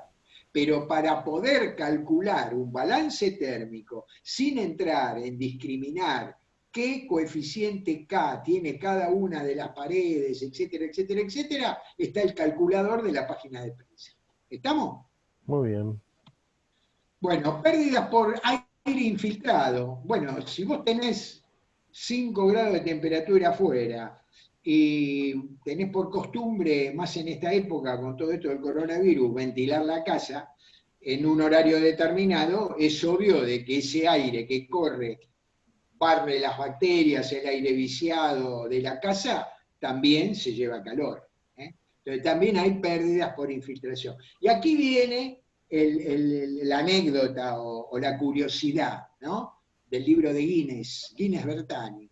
Pero para poder calcular un balance térmico sin entrar en discriminar qué coeficiente K tiene cada una de las paredes, etcétera, etcétera, etcétera, está el calculador de la página de prensa. ¿Estamos? Muy bien. Bueno, pérdidas por aire infiltrado. Bueno, si vos tenés 5 grados de temperatura afuera y tenés por costumbre, más en esta época con todo esto del coronavirus, ventilar la casa en un horario determinado, es obvio de que ese aire que corre barre las bacterias, el aire viciado de la casa, también se lleva calor. Entonces también hay pérdidas por infiltración. Y aquí viene la anécdota o la curiosidad, ¿no? Del libro de Guinness Bertani.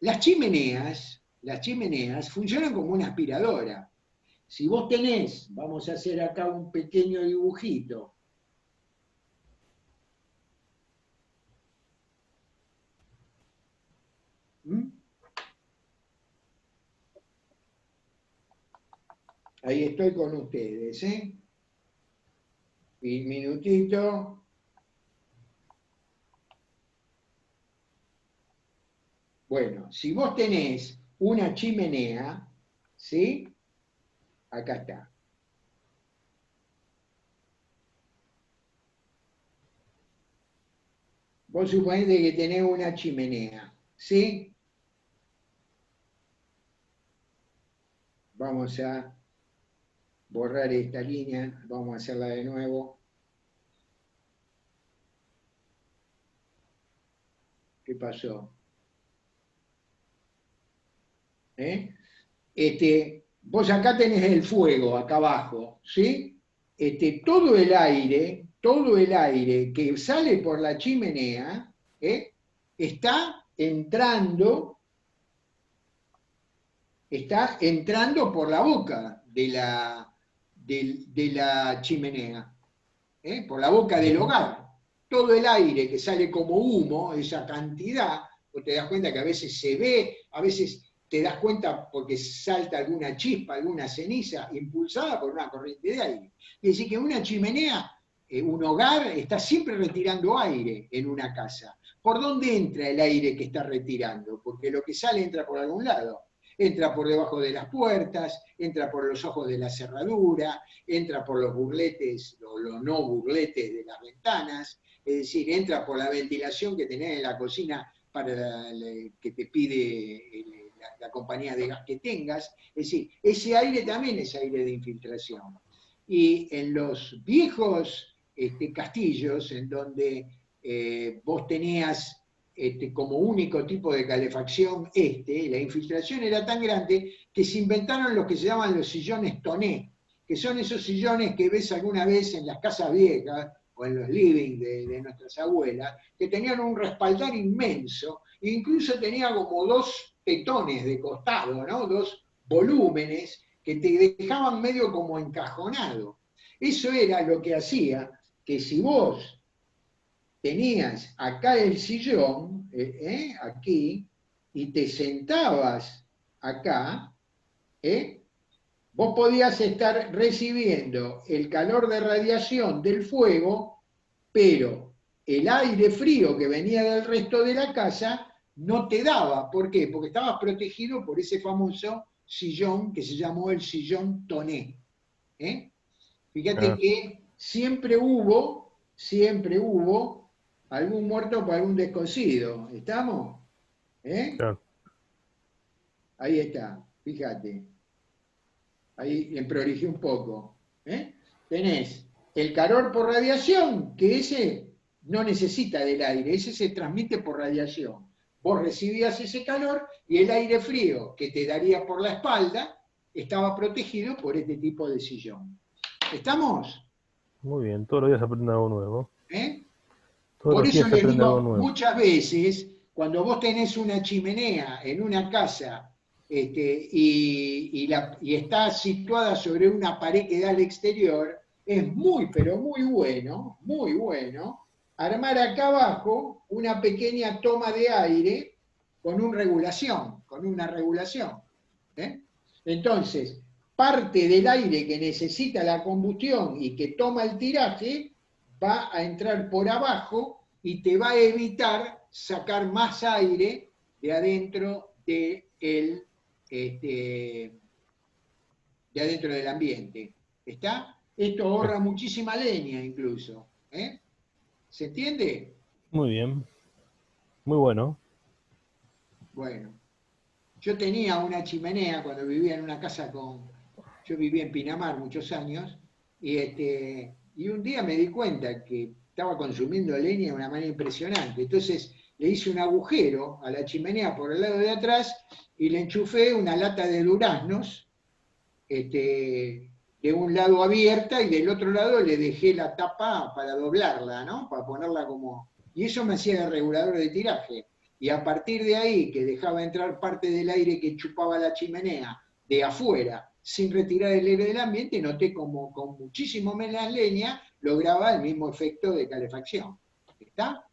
Las chimeneas funcionan como una aspiradora. Si vos tenés, vamos a hacer acá un pequeño dibujito, ¿Mm? Ahí estoy con ustedes, Un minutito. Bueno, si vos tenés una chimenea, ¿sí? Acá está. Vos suponete que tenés una chimenea, ¿sí? Vamos a borrar esta línea, vamos a hacerla de nuevo. ¿Qué pasó? Vos acá tenés el fuego, acá abajo, ¿sí? Todo el aire que sale por la chimenea, está entrando por la boca de la chimenea, por la boca del hogar. Todo el aire que sale como humo, esa cantidad, vos te das cuenta que a veces se ve, a veces te das cuenta porque salta alguna chispa, alguna ceniza impulsada por una corriente de aire. Es decir, que una chimenea, un hogar, está siempre retirando aire en una casa. ¿Por dónde entra el aire que está retirando? Porque lo que sale entra por algún lado. Entra por debajo de las puertas, entra por los ojos de la cerradura, entra por los burletes o los no burletes de las ventanas, es decir, entra por la ventilación que tenés en la cocina que te pide la compañía de gas que tengas. Es decir, ese aire también es aire de infiltración. Y en los viejos castillos, en donde vos tenías como único tipo de calefacción la infiltración era tan grande que se inventaron lo que se llaman los sillones toné, que son esos sillones que ves alguna vez en las casas viejas o en los living de nuestras abuelas, que tenían un respaldar inmenso, e incluso tenía como dos tetones de costado, ¿no? Dos volúmenes que te dejaban medio como encajonado. Eso era lo que hacía que si vos tenías acá el sillón, aquí, y te sentabas acá, vos podías estar recibiendo el calor de radiación del fuego, pero el aire frío que venía del resto de la casa no te daba. ¿Por qué? Porque estabas protegido por ese famoso sillón que se llamó el sillón Toné. Fíjate que siempre hubo algún muerto por algún descosido. ¿Estamos? Claro. Ahí está, fíjate. Ahí prolijé un poco. Tenés el calor por radiación, que ese no necesita del aire, ese se transmite por radiación. Vos recibías ese calor y el aire frío que te daría por la espalda estaba protegido por este tipo de sillón. ¿Estamos? Muy bien, todos los días aprende algo nuevo. Todos Por los eso días les aprende algo digo, nuevo. muchas veces, cuando vos tenés una chimenea en una casa y está situada sobre una pared que da al exterior, es muy, pero muy bueno, armar acá abajo una pequeña toma de aire con una regulación. Entonces, parte del aire que necesita la combustión y que toma el tiraje va a entrar por abajo y te va a evitar sacar más aire de adentro del ambiente. ¿Está? Esto ahorra muchísima leña incluso. ¿Se entiende? Muy bien. Muy bueno. Bueno. Yo tenía una chimenea cuando vivía en una casa yo vivía en Pinamar muchos años, y un día me di cuenta que estaba consumiendo leña de una manera impresionante. Entonces le hice un agujero a la chimenea por el lado de atrás y le enchufé una lata de duraznos, de un lado abierta y del otro lado le dejé la tapa para doblarla, ¿no? Para ponerla como... Y eso me hacía de regulador de tiraje. Y a partir de ahí, que dejaba entrar parte del aire que chupaba la chimenea de afuera, sin retirar el aire del ambiente, noté como con muchísimo menos leña lograba el mismo efecto de calefacción. ¿Está?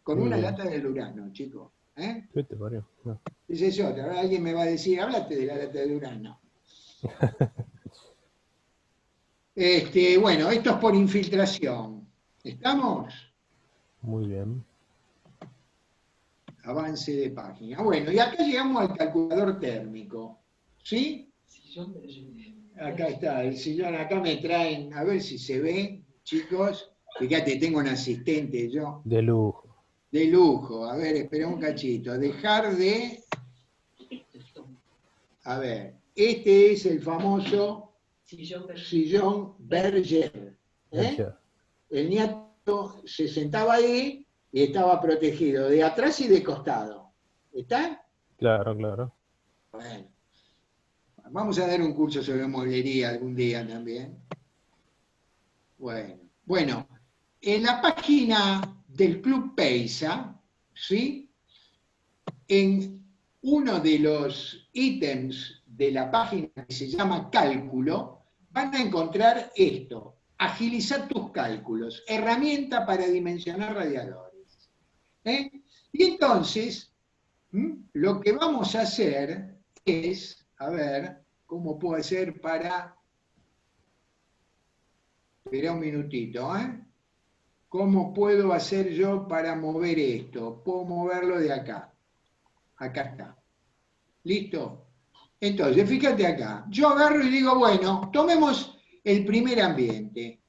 Con Muy una bien. lata de durazno, chicos. ¿Qué te parió? No. Esa es otra. Ahora alguien me va a decir, háblate de la lata de durazno. Bueno, esto es por infiltración. ¿Estamos? Muy bien. Avance de página. Bueno, y acá llegamos al calculador térmico. ¿Sí? Acá está, el sillón. Acá me traen, a ver si se ve, chicos. Fíjate, tengo un asistente yo. De lujo. De lujo. A ver, espera un cachito. Dejar de... A ver, este es el famoso sillón Berger. El nieto se sentaba ahí y estaba protegido de atrás y de costado. ¿Está? Claro, claro. Bueno. Vamos a dar un curso sobre mueblería algún día también. Bueno, en la página del Club Peisa, ¿sí? En uno de los ítems de la página que se llama cálculo, van a encontrar esto: agilizar tus cálculos, herramienta para dimensionar radiadores. Y entonces, lo que vamos a hacer es, a ver, ¿cómo puedo hacer para... Espera un minutito, ¿Cómo puedo hacer yo para mover esto? Puedo moverlo de acá. Acá está. ¿Listo? Entonces, fíjate acá. Yo agarro y digo, bueno, tomemos el primer ambiente.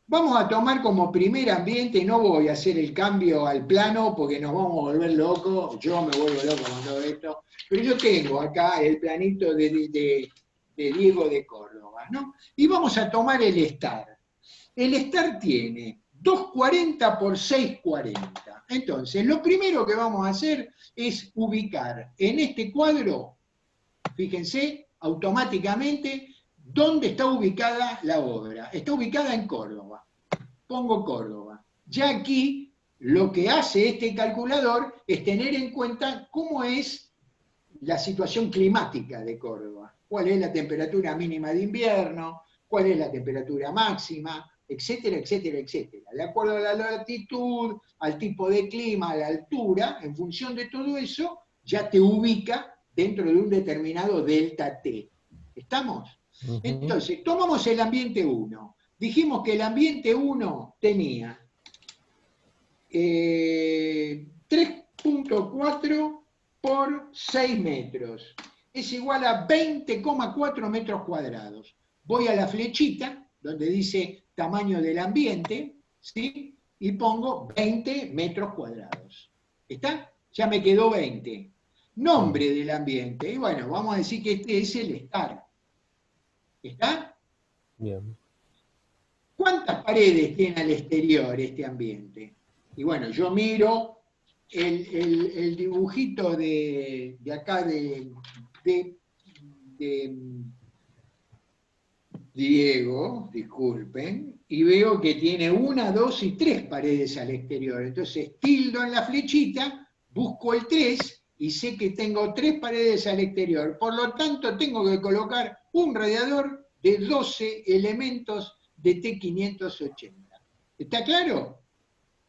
Vamos a tomar como primer ambiente, no voy a hacer el cambio al plano porque nos vamos a volver locos, yo me vuelvo loco con todo esto, pero yo tengo acá el planito de Diego de Córdoba, ¿no? Y vamos a tomar el STAR. El STAR tiene 240 por 640. Entonces, lo primero que vamos a hacer es ubicar en este cuadro, fíjense, automáticamente, ¿dónde está ubicada la obra? Está ubicada en Córdoba. Pongo Córdoba. Ya aquí lo que hace este calculador es tener en cuenta cómo es la situación climática de Córdoba. Cuál es la temperatura mínima de invierno, cuál es la temperatura máxima, etcétera, etcétera, etcétera. De acuerdo a la latitud, al tipo de clima, a la altura, en función de todo eso, ya te ubica dentro de un determinado delta T. ¿Estamos? Ujú. Entonces, tomamos el ambiente 1. Dijimos que el ambiente 1 tenía 3.4 por 6 metros. Es igual a 20,4 metros cuadrados. Voy a la flechita, donde dice tamaño del ambiente, ¿sí? Y pongo 20 metros cuadrados. ¿Está? Ya me quedó 20. Nombre del ambiente. Y bueno, vamos a decir que este es el estar. ¿Está? Bien. ¿Cuántas paredes tiene al exterior este ambiente? Y bueno, yo miro el dibujito de acá de Diego, disculpen, y veo que tiene 1, 2 y 3 paredes al exterior. Entonces tildo en la flechita, busco el 3 y sé que tengo 3 paredes al exterior. Por lo tanto, tengo que colocar un radiador de 12 elementos de T580. ¿Está claro?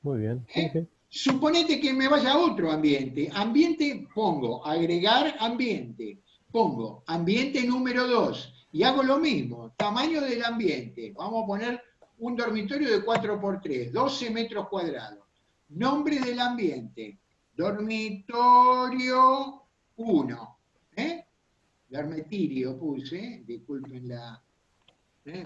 Muy bien. Sí, sí. Suponete que me vaya a otro ambiente. Ambiente, pongo agregar ambiente. Pongo ambiente número 2 y hago lo mismo. Tamaño del ambiente. Vamos a poner un dormitorio de 4x3, 12 metros cuadrados. Nombre del ambiente. Dormitorio 1. Dormitorio puse, disculpen la...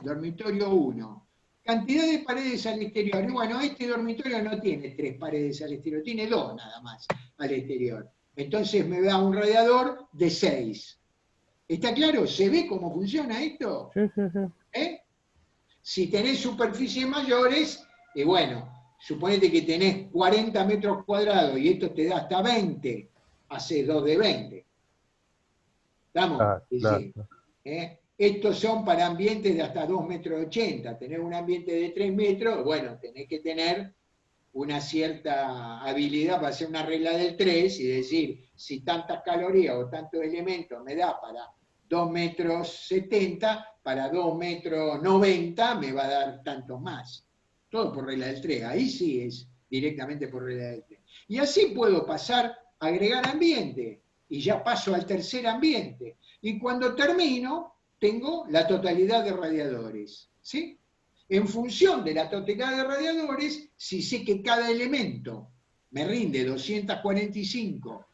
Dormitorio 1. Cantidad de paredes al exterior. Y bueno, este dormitorio no tiene 3 paredes al exterior, tiene 2 nada más al exterior. Entonces me da un radiador de 6. ¿Está claro? ¿Se ve cómo funciona esto? Sí, sí, sí. Si tenés superficies mayores, bueno, suponete que tenés 40 metros cuadrados y esto te da hasta 20, hace 2 de 20. ¿Estamos? Claro, Sí, claro, sí. claro. Estos son para ambientes de hasta 2,80 metros. Tener un ambiente de 3 metros, bueno, tenés que tener una cierta habilidad para hacer una regla del 3 y decir, si tantas calorías o tantos elementos me da para 2,70 metros, para 2,90 metros me va a dar tanto más. Todo por regla del 3. Ahí sí es directamente por regla del 3. Y así puedo pasar a agregar ambiente. Y ya paso al tercer ambiente. Y cuando termino, tengo la totalidad de radiadores. ¿Sí? En función de la totalidad de radiadores, si sé que cada elemento me rinde 245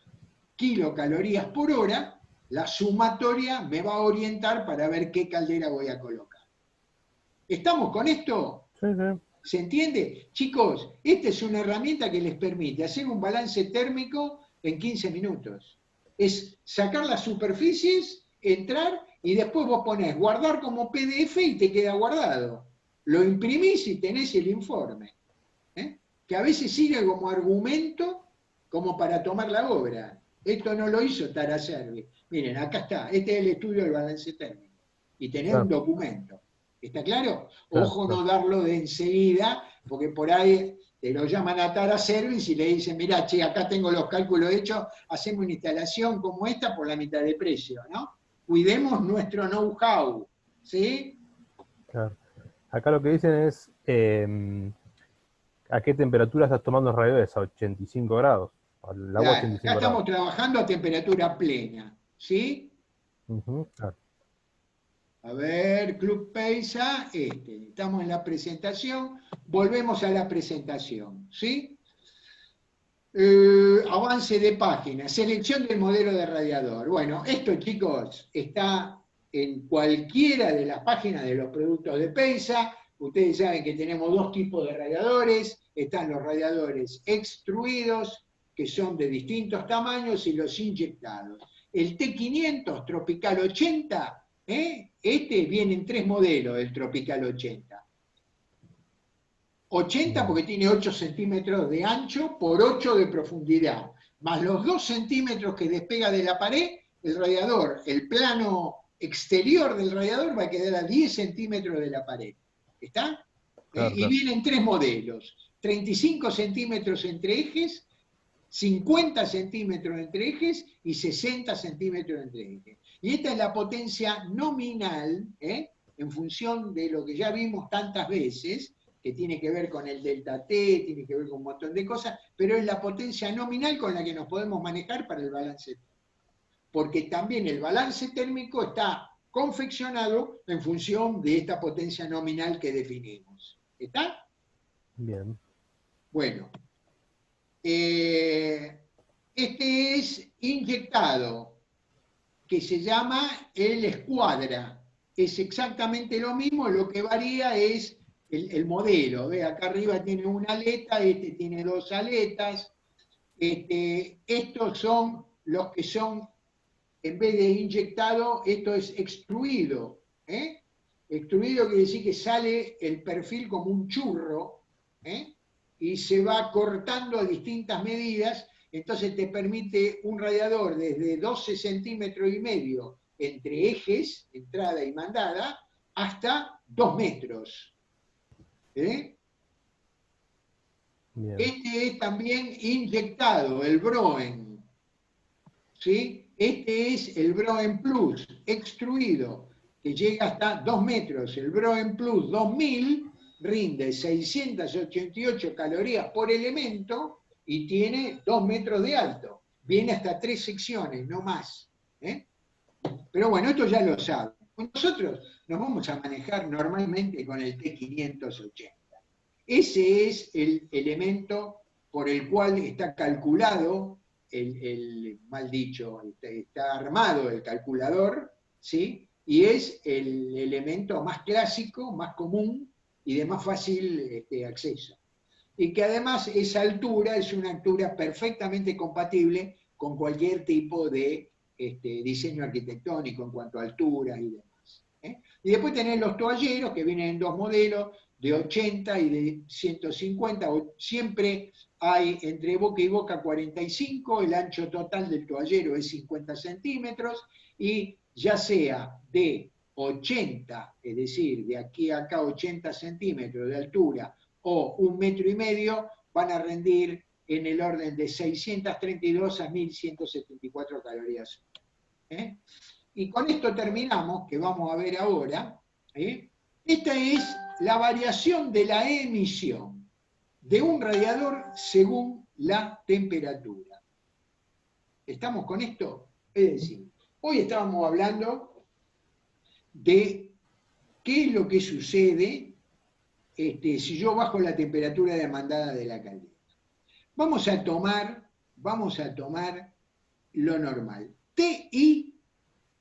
kilocalorías por hora, la sumatoria me va a orientar para ver qué caldera voy a colocar. ¿Estamos con esto? Sí, sí. ¿Se entiende? Chicos, esta es una herramienta que les permite hacer un balance térmico en 15 minutos. Es sacar las superficies, entrar y después vos ponés guardar como PDF y te queda guardado. Lo imprimís y tenés el informe. Que a veces sirve como argumento como para tomar la obra. Esto no lo hizo Tara Servi. Miren, acá está. Este es el estudio del balance térmico. Y tenés un documento. ¿Está claro? Ojo no darlo de enseguida, porque por ahí te lo llaman a Tara Service y le dicen, mirá, che, acá tengo los cálculos hechos, hacemos una instalación como esta por la mitad de precio, ¿no? Cuidemos nuestro know-how, ¿sí? Claro. Acá lo que dicen es a qué temperatura estás tomando el radiadores, a 85 grados. El agua a Claro, 85 acá grados. estamos trabajando a temperatura plena, ¿sí? Claro. A ver, Club Peisa, estamos en la presentación, volvemos a la presentación, ¿sí? Avance de página, selección del modelo de radiador. Bueno, esto, chicos, está en cualquiera de las páginas de los productos de Peisa. Ustedes saben que tenemos 2 tipos de radiadores. Están los radiadores extruidos, que son de distintos tamaños, y los inyectados. El T500 Tropical 80, este viene en 3 modelos, el Tropical 80. 80 porque tiene 8 centímetros de ancho por 8 de profundidad, más los 2 centímetros que despega de la pared, el radiador, el plano exterior del radiador va a quedar a 10 centímetros de la pared. ¿Está? Claro, Y vienen 3 modelos, 35 centímetros entre ejes, 50 centímetros entre ejes y 60 centímetros entre ejes. Y esta es la potencia nominal, en función de lo que ya vimos tantas veces, que tiene que ver con el delta T, tiene que ver con un montón de cosas, pero es la potencia nominal con la que nos podemos manejar para el balance térmico. Porque también el balance térmico está confeccionado en función de esta potencia nominal que definimos. ¿Está? Bien. Bueno, este es inyectado, que se llama el escuadra. Es exactamente lo mismo, lo que varía es el modelo. ¿Ve? Acá arriba tiene una aleta, este tiene dos aletas. Estos son los que son, en vez de inyectado, esto es extruido. Extruido quiere decir que sale el perfil como un churro, y se va cortando a distintas medidas, entonces te permite un radiador desde 12 centímetros y medio entre ejes, entrada y mandada, hasta 2 metros. Bien. Este es también inyectado, el Broen. ¿Sí? Este es el Broen Plus, extruido, que llega hasta 2 metros. El Broen Plus 2000 rinde 688 calorías por elemento y tiene 2 metros de alto. Viene hasta 3 secciones, no más. Pero bueno, esto ya lo saben. Nosotros nos vamos a manejar normalmente con el T580. Ese es el elemento por el cual está calculado, mal dicho, está armado el calculador, ¿sí? Y es el elemento más clásico, más común y de más fácil acceso. Y que además esa altura es una altura perfectamente compatible con cualquier tipo de diseño arquitectónico en cuanto a alturas y demás. Y después tenés los toalleros, que vienen en dos modelos, de 80 y de 150, siempre hay entre boca y boca 45, el ancho total del toallero es 50 centímetros, y ya sea de 80, es decir, de aquí a acá 80 centímetros de altura, o 1,5 metros, van a rendir en el orden de 632 a 1174 calorías. Y con esto terminamos, que vamos a ver ahora. Esta es la variación de la emisión de un radiador según la temperatura. ¿Estamos con esto? Es decir, hoy estábamos hablando de qué es lo que sucede si yo bajo la temperatura demandada de la caldera. Vamos a tomar lo normal. TI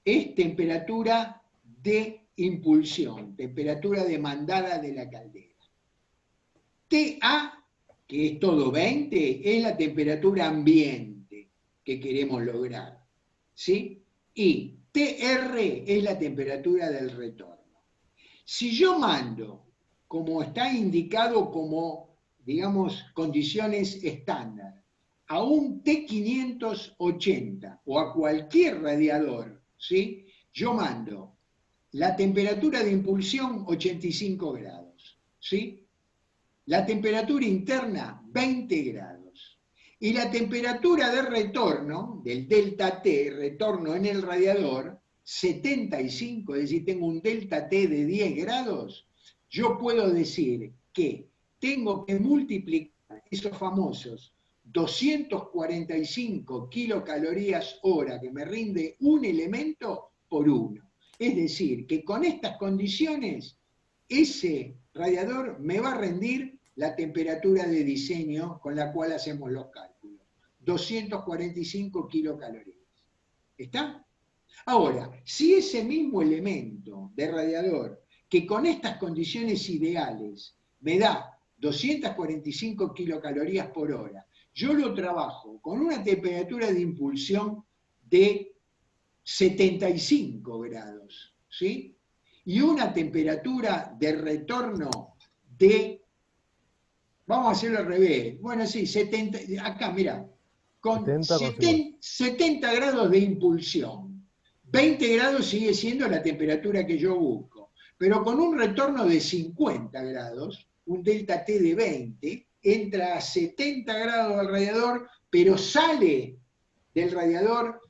es temperatura de impulsión, temperatura demandada de la caldera. TA, que es todo 20, es la temperatura ambiente que queremos lograr, ¿sí? Y TR es la temperatura del retorno. Si yo mando, como está indicado como, digamos, condiciones estándar, a un T580 o a cualquier radiador, ¿sí? Yo mando la temperatura de impulsión 85 grados, ¿sí? La temperatura interna 20 grados. Y la temperatura de retorno, del delta T, retorno en el radiador, 75, es decir, tengo un delta T de 10 grados, yo puedo decir que tengo que multiplicar esos famosos 245 kilocalorías hora que me rinde un elemento por 1. Es decir, que con estas condiciones, ese radiador me va a rendir la temperatura de diseño con la cual hacemos los cálculos. 245 kilocalorías. ¿Está? Ahora, si ese mismo elemento de radiador, que con estas condiciones ideales me da 245 kilocalorías por hora, yo lo trabajo con una temperatura de impulsión de 75 grados, ¿sí? Y una temperatura de retorno de, vamos a hacerlo al revés, bueno, sí, 70, acá, mira, con 70 grados de impulsión. 20 grados sigue siendo la temperatura que yo busco, pero con un retorno de 50 grados, un delta T de 20, entra a 70 grados al radiador, pero sale del radiador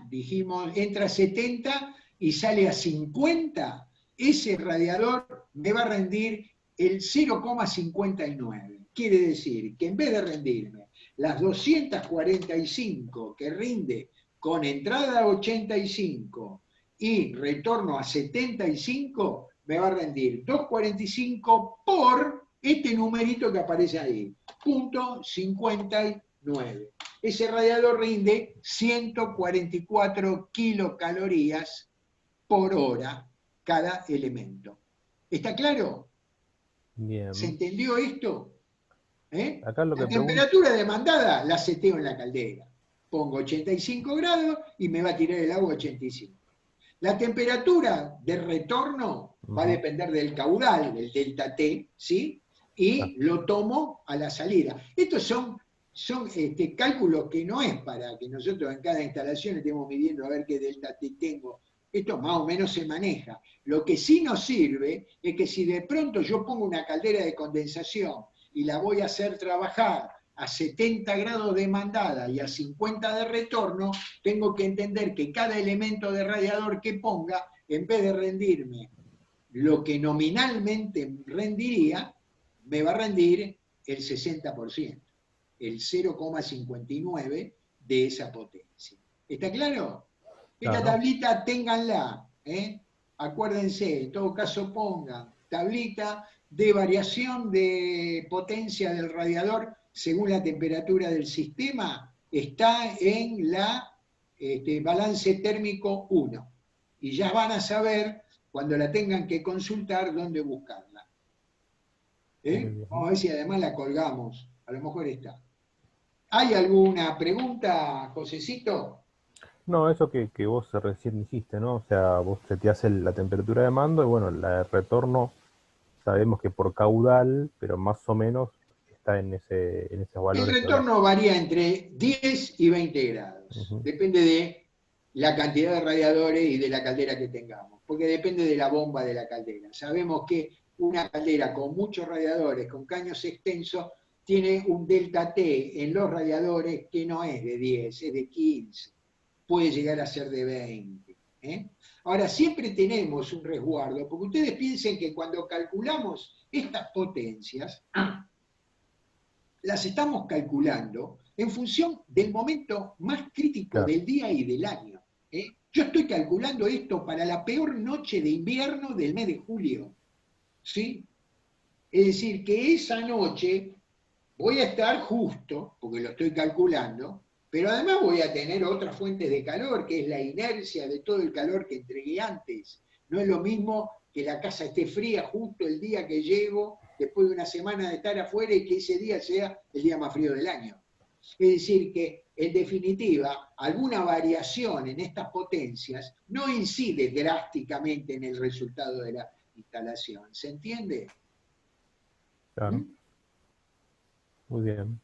dijimos, entra a 70 y sale a 50, ese radiador me va a rendir el 0,59. Quiere decir que en vez de rendirme las 245 que rinde con entrada a 85 y retorno a 75, me va a rendir 2,45 por este numerito que aparece ahí, punto 59. Ese radiador rinde 144 kilocalorías por hora cada elemento. ¿Está claro? Bien. ¿Se entendió esto? Acá lo La que temperatura demandada la seteo en la caldera. Pongo 85 grados y me va a tirar el agua a 85. La temperatura de retorno va a depender del caudal, del delta T, ¿sí? Y lo tomo a la salida. Estos son cálculos que no es para que nosotros en cada instalación estemos midiendo a ver qué delta T tengo. Esto más o menos se maneja. Lo que sí nos sirve es que si de pronto yo pongo una caldera de condensación y la voy a hacer trabajar a 70 grados de mandada y a 50 de retorno, tengo que entender que cada elemento de radiador que ponga, en vez de rendirme lo que nominalmente rendiría, me va a rendir el 60%, el 0,59 de esa potencia. ¿Está claro? Esta tablita ténganla, acuérdense, en todo caso pongan tablita de variación de potencia del radiador según la temperatura del sistema, está en la balance térmico 1. Y ya van a saber, cuando la tengan que consultar, dónde buscarla. Vamos a ver si además la colgamos. A lo mejor está. ¿Hay alguna pregunta, Josecito? No, eso que vos recién dijiste, ¿no? O sea, vos seteás la temperatura de mando y bueno, la de retorno sabemos que por caudal, pero más o menos está en esos valores. El retorno varía entre 10 y 20 grados. Depende de la cantidad de radiadores y de la caldera que tengamos, porque depende de la bomba de la caldera. Sabemos que una caldera con muchos radiadores, con caños extensos, tiene un delta T en los radiadores que no es de 10, es de 15. Puede llegar a ser de 20. Ahora, siempre tenemos un resguardo, porque ustedes piensen que cuando calculamos estas potencias, las estamos calculando en función del momento más crítico del día y del año. Yo estoy calculando esto para la peor noche de invierno del mes de julio. ¿Sí? Es decir, que esa noche voy a estar justo, porque lo estoy calculando, pero además voy a tener otra fuente de calor, que es la inercia de todo el calor que entregué antes. No es lo mismo que la casa esté fría justo el día que llego, después de una semana de estar afuera, y que ese día sea el día más frío del año. Es decir, que en definitiva, alguna variación en estas potencias no incide drásticamente en el resultado de la instalación. ¿Se entiende? Claro. Muy bien.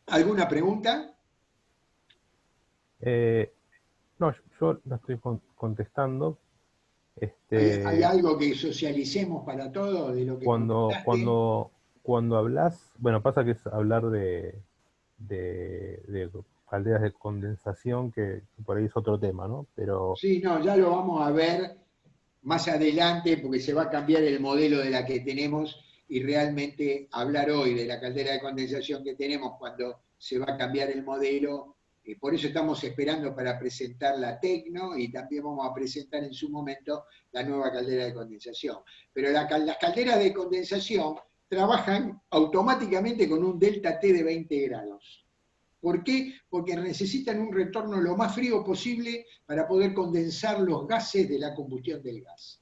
¿Alguna pregunta? No, yo la estoy contestando. ¿Hay algo que socialicemos para todos de lo que cuando hablas, bueno, pasa que es hablar de calderas de condensación, que por ahí es otro tema, ¿no? Pero sí, no, ya lo vamos a ver más adelante, porque se va a cambiar el modelo de la que tenemos, y realmente hablar hoy de la caldera de condensación que tenemos cuando se va a cambiar el modelo, por eso estamos esperando para presentar la Tecno, y también vamos a presentar en su momento la nueva caldera de condensación. Pero las calderas de condensación trabajan automáticamente con un delta T de 20 grados. ¿Por qué? Porque necesitan un retorno lo más frío posible para poder condensar los gases de la combustión del gas.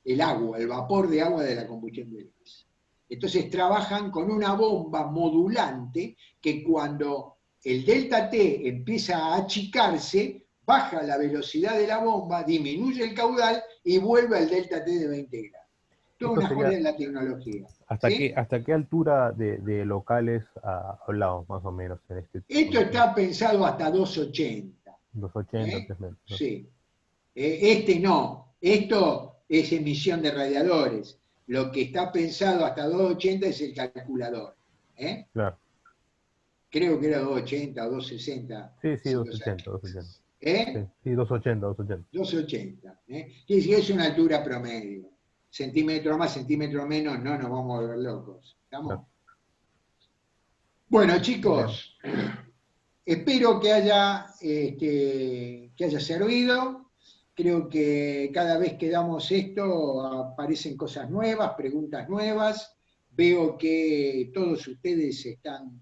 El agua, el vapor de agua de la combustión del gas. Entonces trabajan con una bomba modulante que cuando el delta T empieza a achicarse, baja la velocidad de la bomba, disminuye el caudal y vuelve al delta T de 20 grados. Toda una joya de la tecnología. ¿Hasta qué altura de locales hablamos más o menos en este tipo? Esto está pensado hasta 280. 280, 3 metros. Sí. No. Esto es emisión de radiadores. Lo que está pensado hasta 280 es el calculador. Claro. Creo que era 280 o 260. Sí, 280, 280. Sí, 280, 280. 280. Quiere decir que es una altura promedio. Centímetro más, centímetro menos, no nos vamos a volver locos. ¿Estamos? Claro. Bueno, chicos, espero que haya servido. Creo que cada vez que damos esto aparecen cosas nuevas, preguntas nuevas. Veo que todos ustedes están,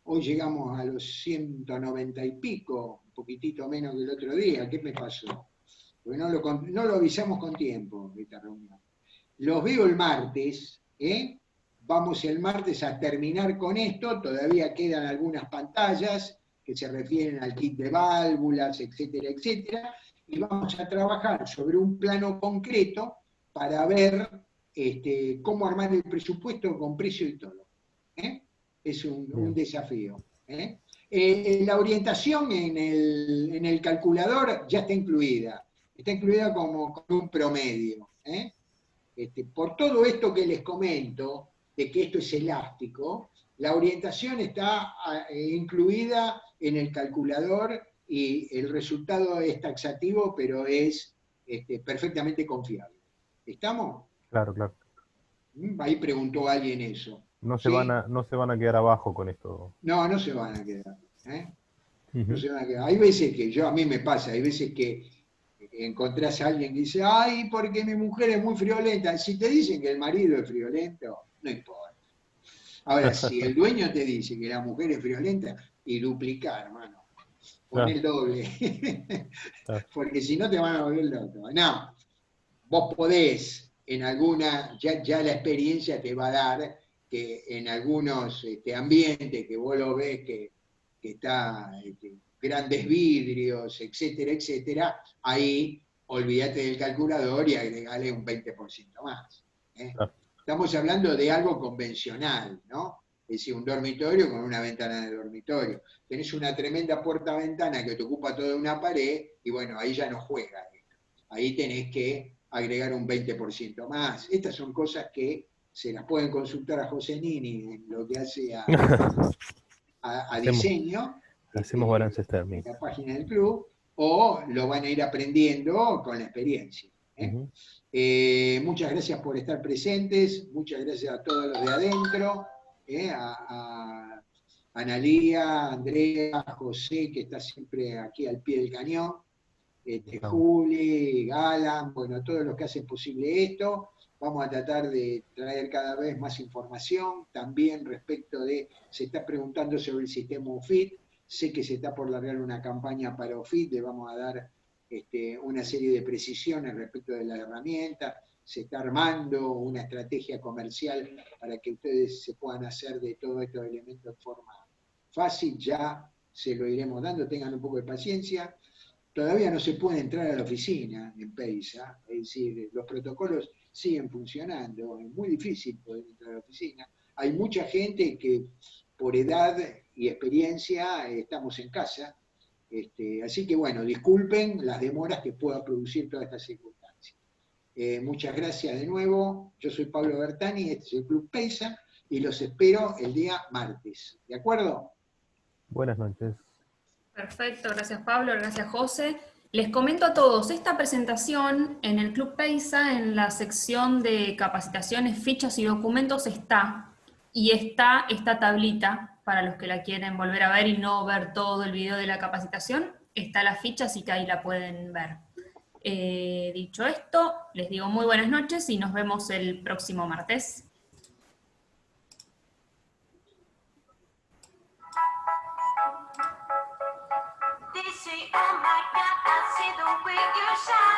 hoy llegamos a los 190 y pico, un poquitito menos que el otro día. ¿Qué me pasó? Porque no lo avisamos con tiempo, esta reunión. Los veo el martes, ¿eh? Vamos el martes a terminar con esto, todavía quedan algunas pantallas que se refieren al kit de válvulas, etcétera, etcétera, y vamos a trabajar sobre un plano concreto para ver cómo armar el presupuesto con precio y todo. ¿Eh? Es un desafío. ¿Eh? La orientación en el calculador ya está incluida como con un promedio. ¿Eh? Por todo esto que les comento, de que esto es elástico, la orientación está incluida en el calculador y el resultado es taxativo, pero es perfectamente confiable. ¿Estamos? Claro, claro. Ahí preguntó alguien eso. No ¿Sí? no se van a quedar abajo con esto. No se van a quedar. ¿Eh? Uh-huh. No se van a quedar. Hay veces que a mí me pasa, hay veces que encontrás a alguien que dice, ay, porque mi mujer es muy friolenta. Si te dicen que el marido es friolento, no importa. Ahora, si el dueño te dice que la mujer es friolenta, y duplicar, hermano. Pon el doble. Porque si no te van a volver loco. No, vos podés, en alguna, ya la experiencia te va a dar que en algunos ambientes que vos lo ves que está grandes vidrios, etcétera, etcétera, ahí olvídate del calculador y agregale un 20% más. ¿Eh? Estamos hablando de algo convencional, ¿no? Es decir, un dormitorio con una ventana de dormitorio. Tenés una tremenda puerta-ventana que te ocupa toda una pared y bueno, ahí ya no juega. Ahí tenés que agregar un 20% más. Estas son cosas que se las pueden consultar a José Nini en lo que hace a diseño. Hacemos balances térmicos. En la página del club, o lo van a ir aprendiendo con la experiencia. Uh-huh. Muchas gracias por estar presentes, muchas gracias a todos los de adentro, a Analía, Andrea, José, que está siempre aquí al pie del cañón, Juli, Galan, bueno, todos los que hacen posible esto. Vamos a tratar de traer cada vez más información, también respecto de, se está preguntando sobre el sistema UFIT, sé que se está por largar una campaña para UFIT, le vamos a dar una serie de precisiones respecto de la herramienta, se está armando una estrategia comercial para que ustedes se puedan hacer de todos estos elementos de forma fácil, ya se lo iremos dando, tengan un poco de paciencia. Todavía no se puede entrar a la oficina en PEISA, es decir, los protocolos siguen funcionando, es muy difícil poder entrar a la oficina. Hay mucha gente que por edad y experiencia estamos en casa, así que bueno, disculpen las demoras que pueda producir toda esta circunstancia. Muchas gracias de nuevo, yo soy Pablo Bertani, este es el Club PEISA, y los espero el día martes, ¿de acuerdo? Buenas noches. Perfecto, gracias Pablo, gracias José. Les comento a todos, esta presentación en el Club PEISA, en la sección de capacitaciones, fichas y documentos está, y está esta tablita, para los que la quieren volver a ver y no ver todo el video de la capacitación, está la ficha, así que ahí la pueden ver. Dicho esto, les digo muy buenas noches y nos vemos el próximo martes. They say, oh my God, I see the way you shine.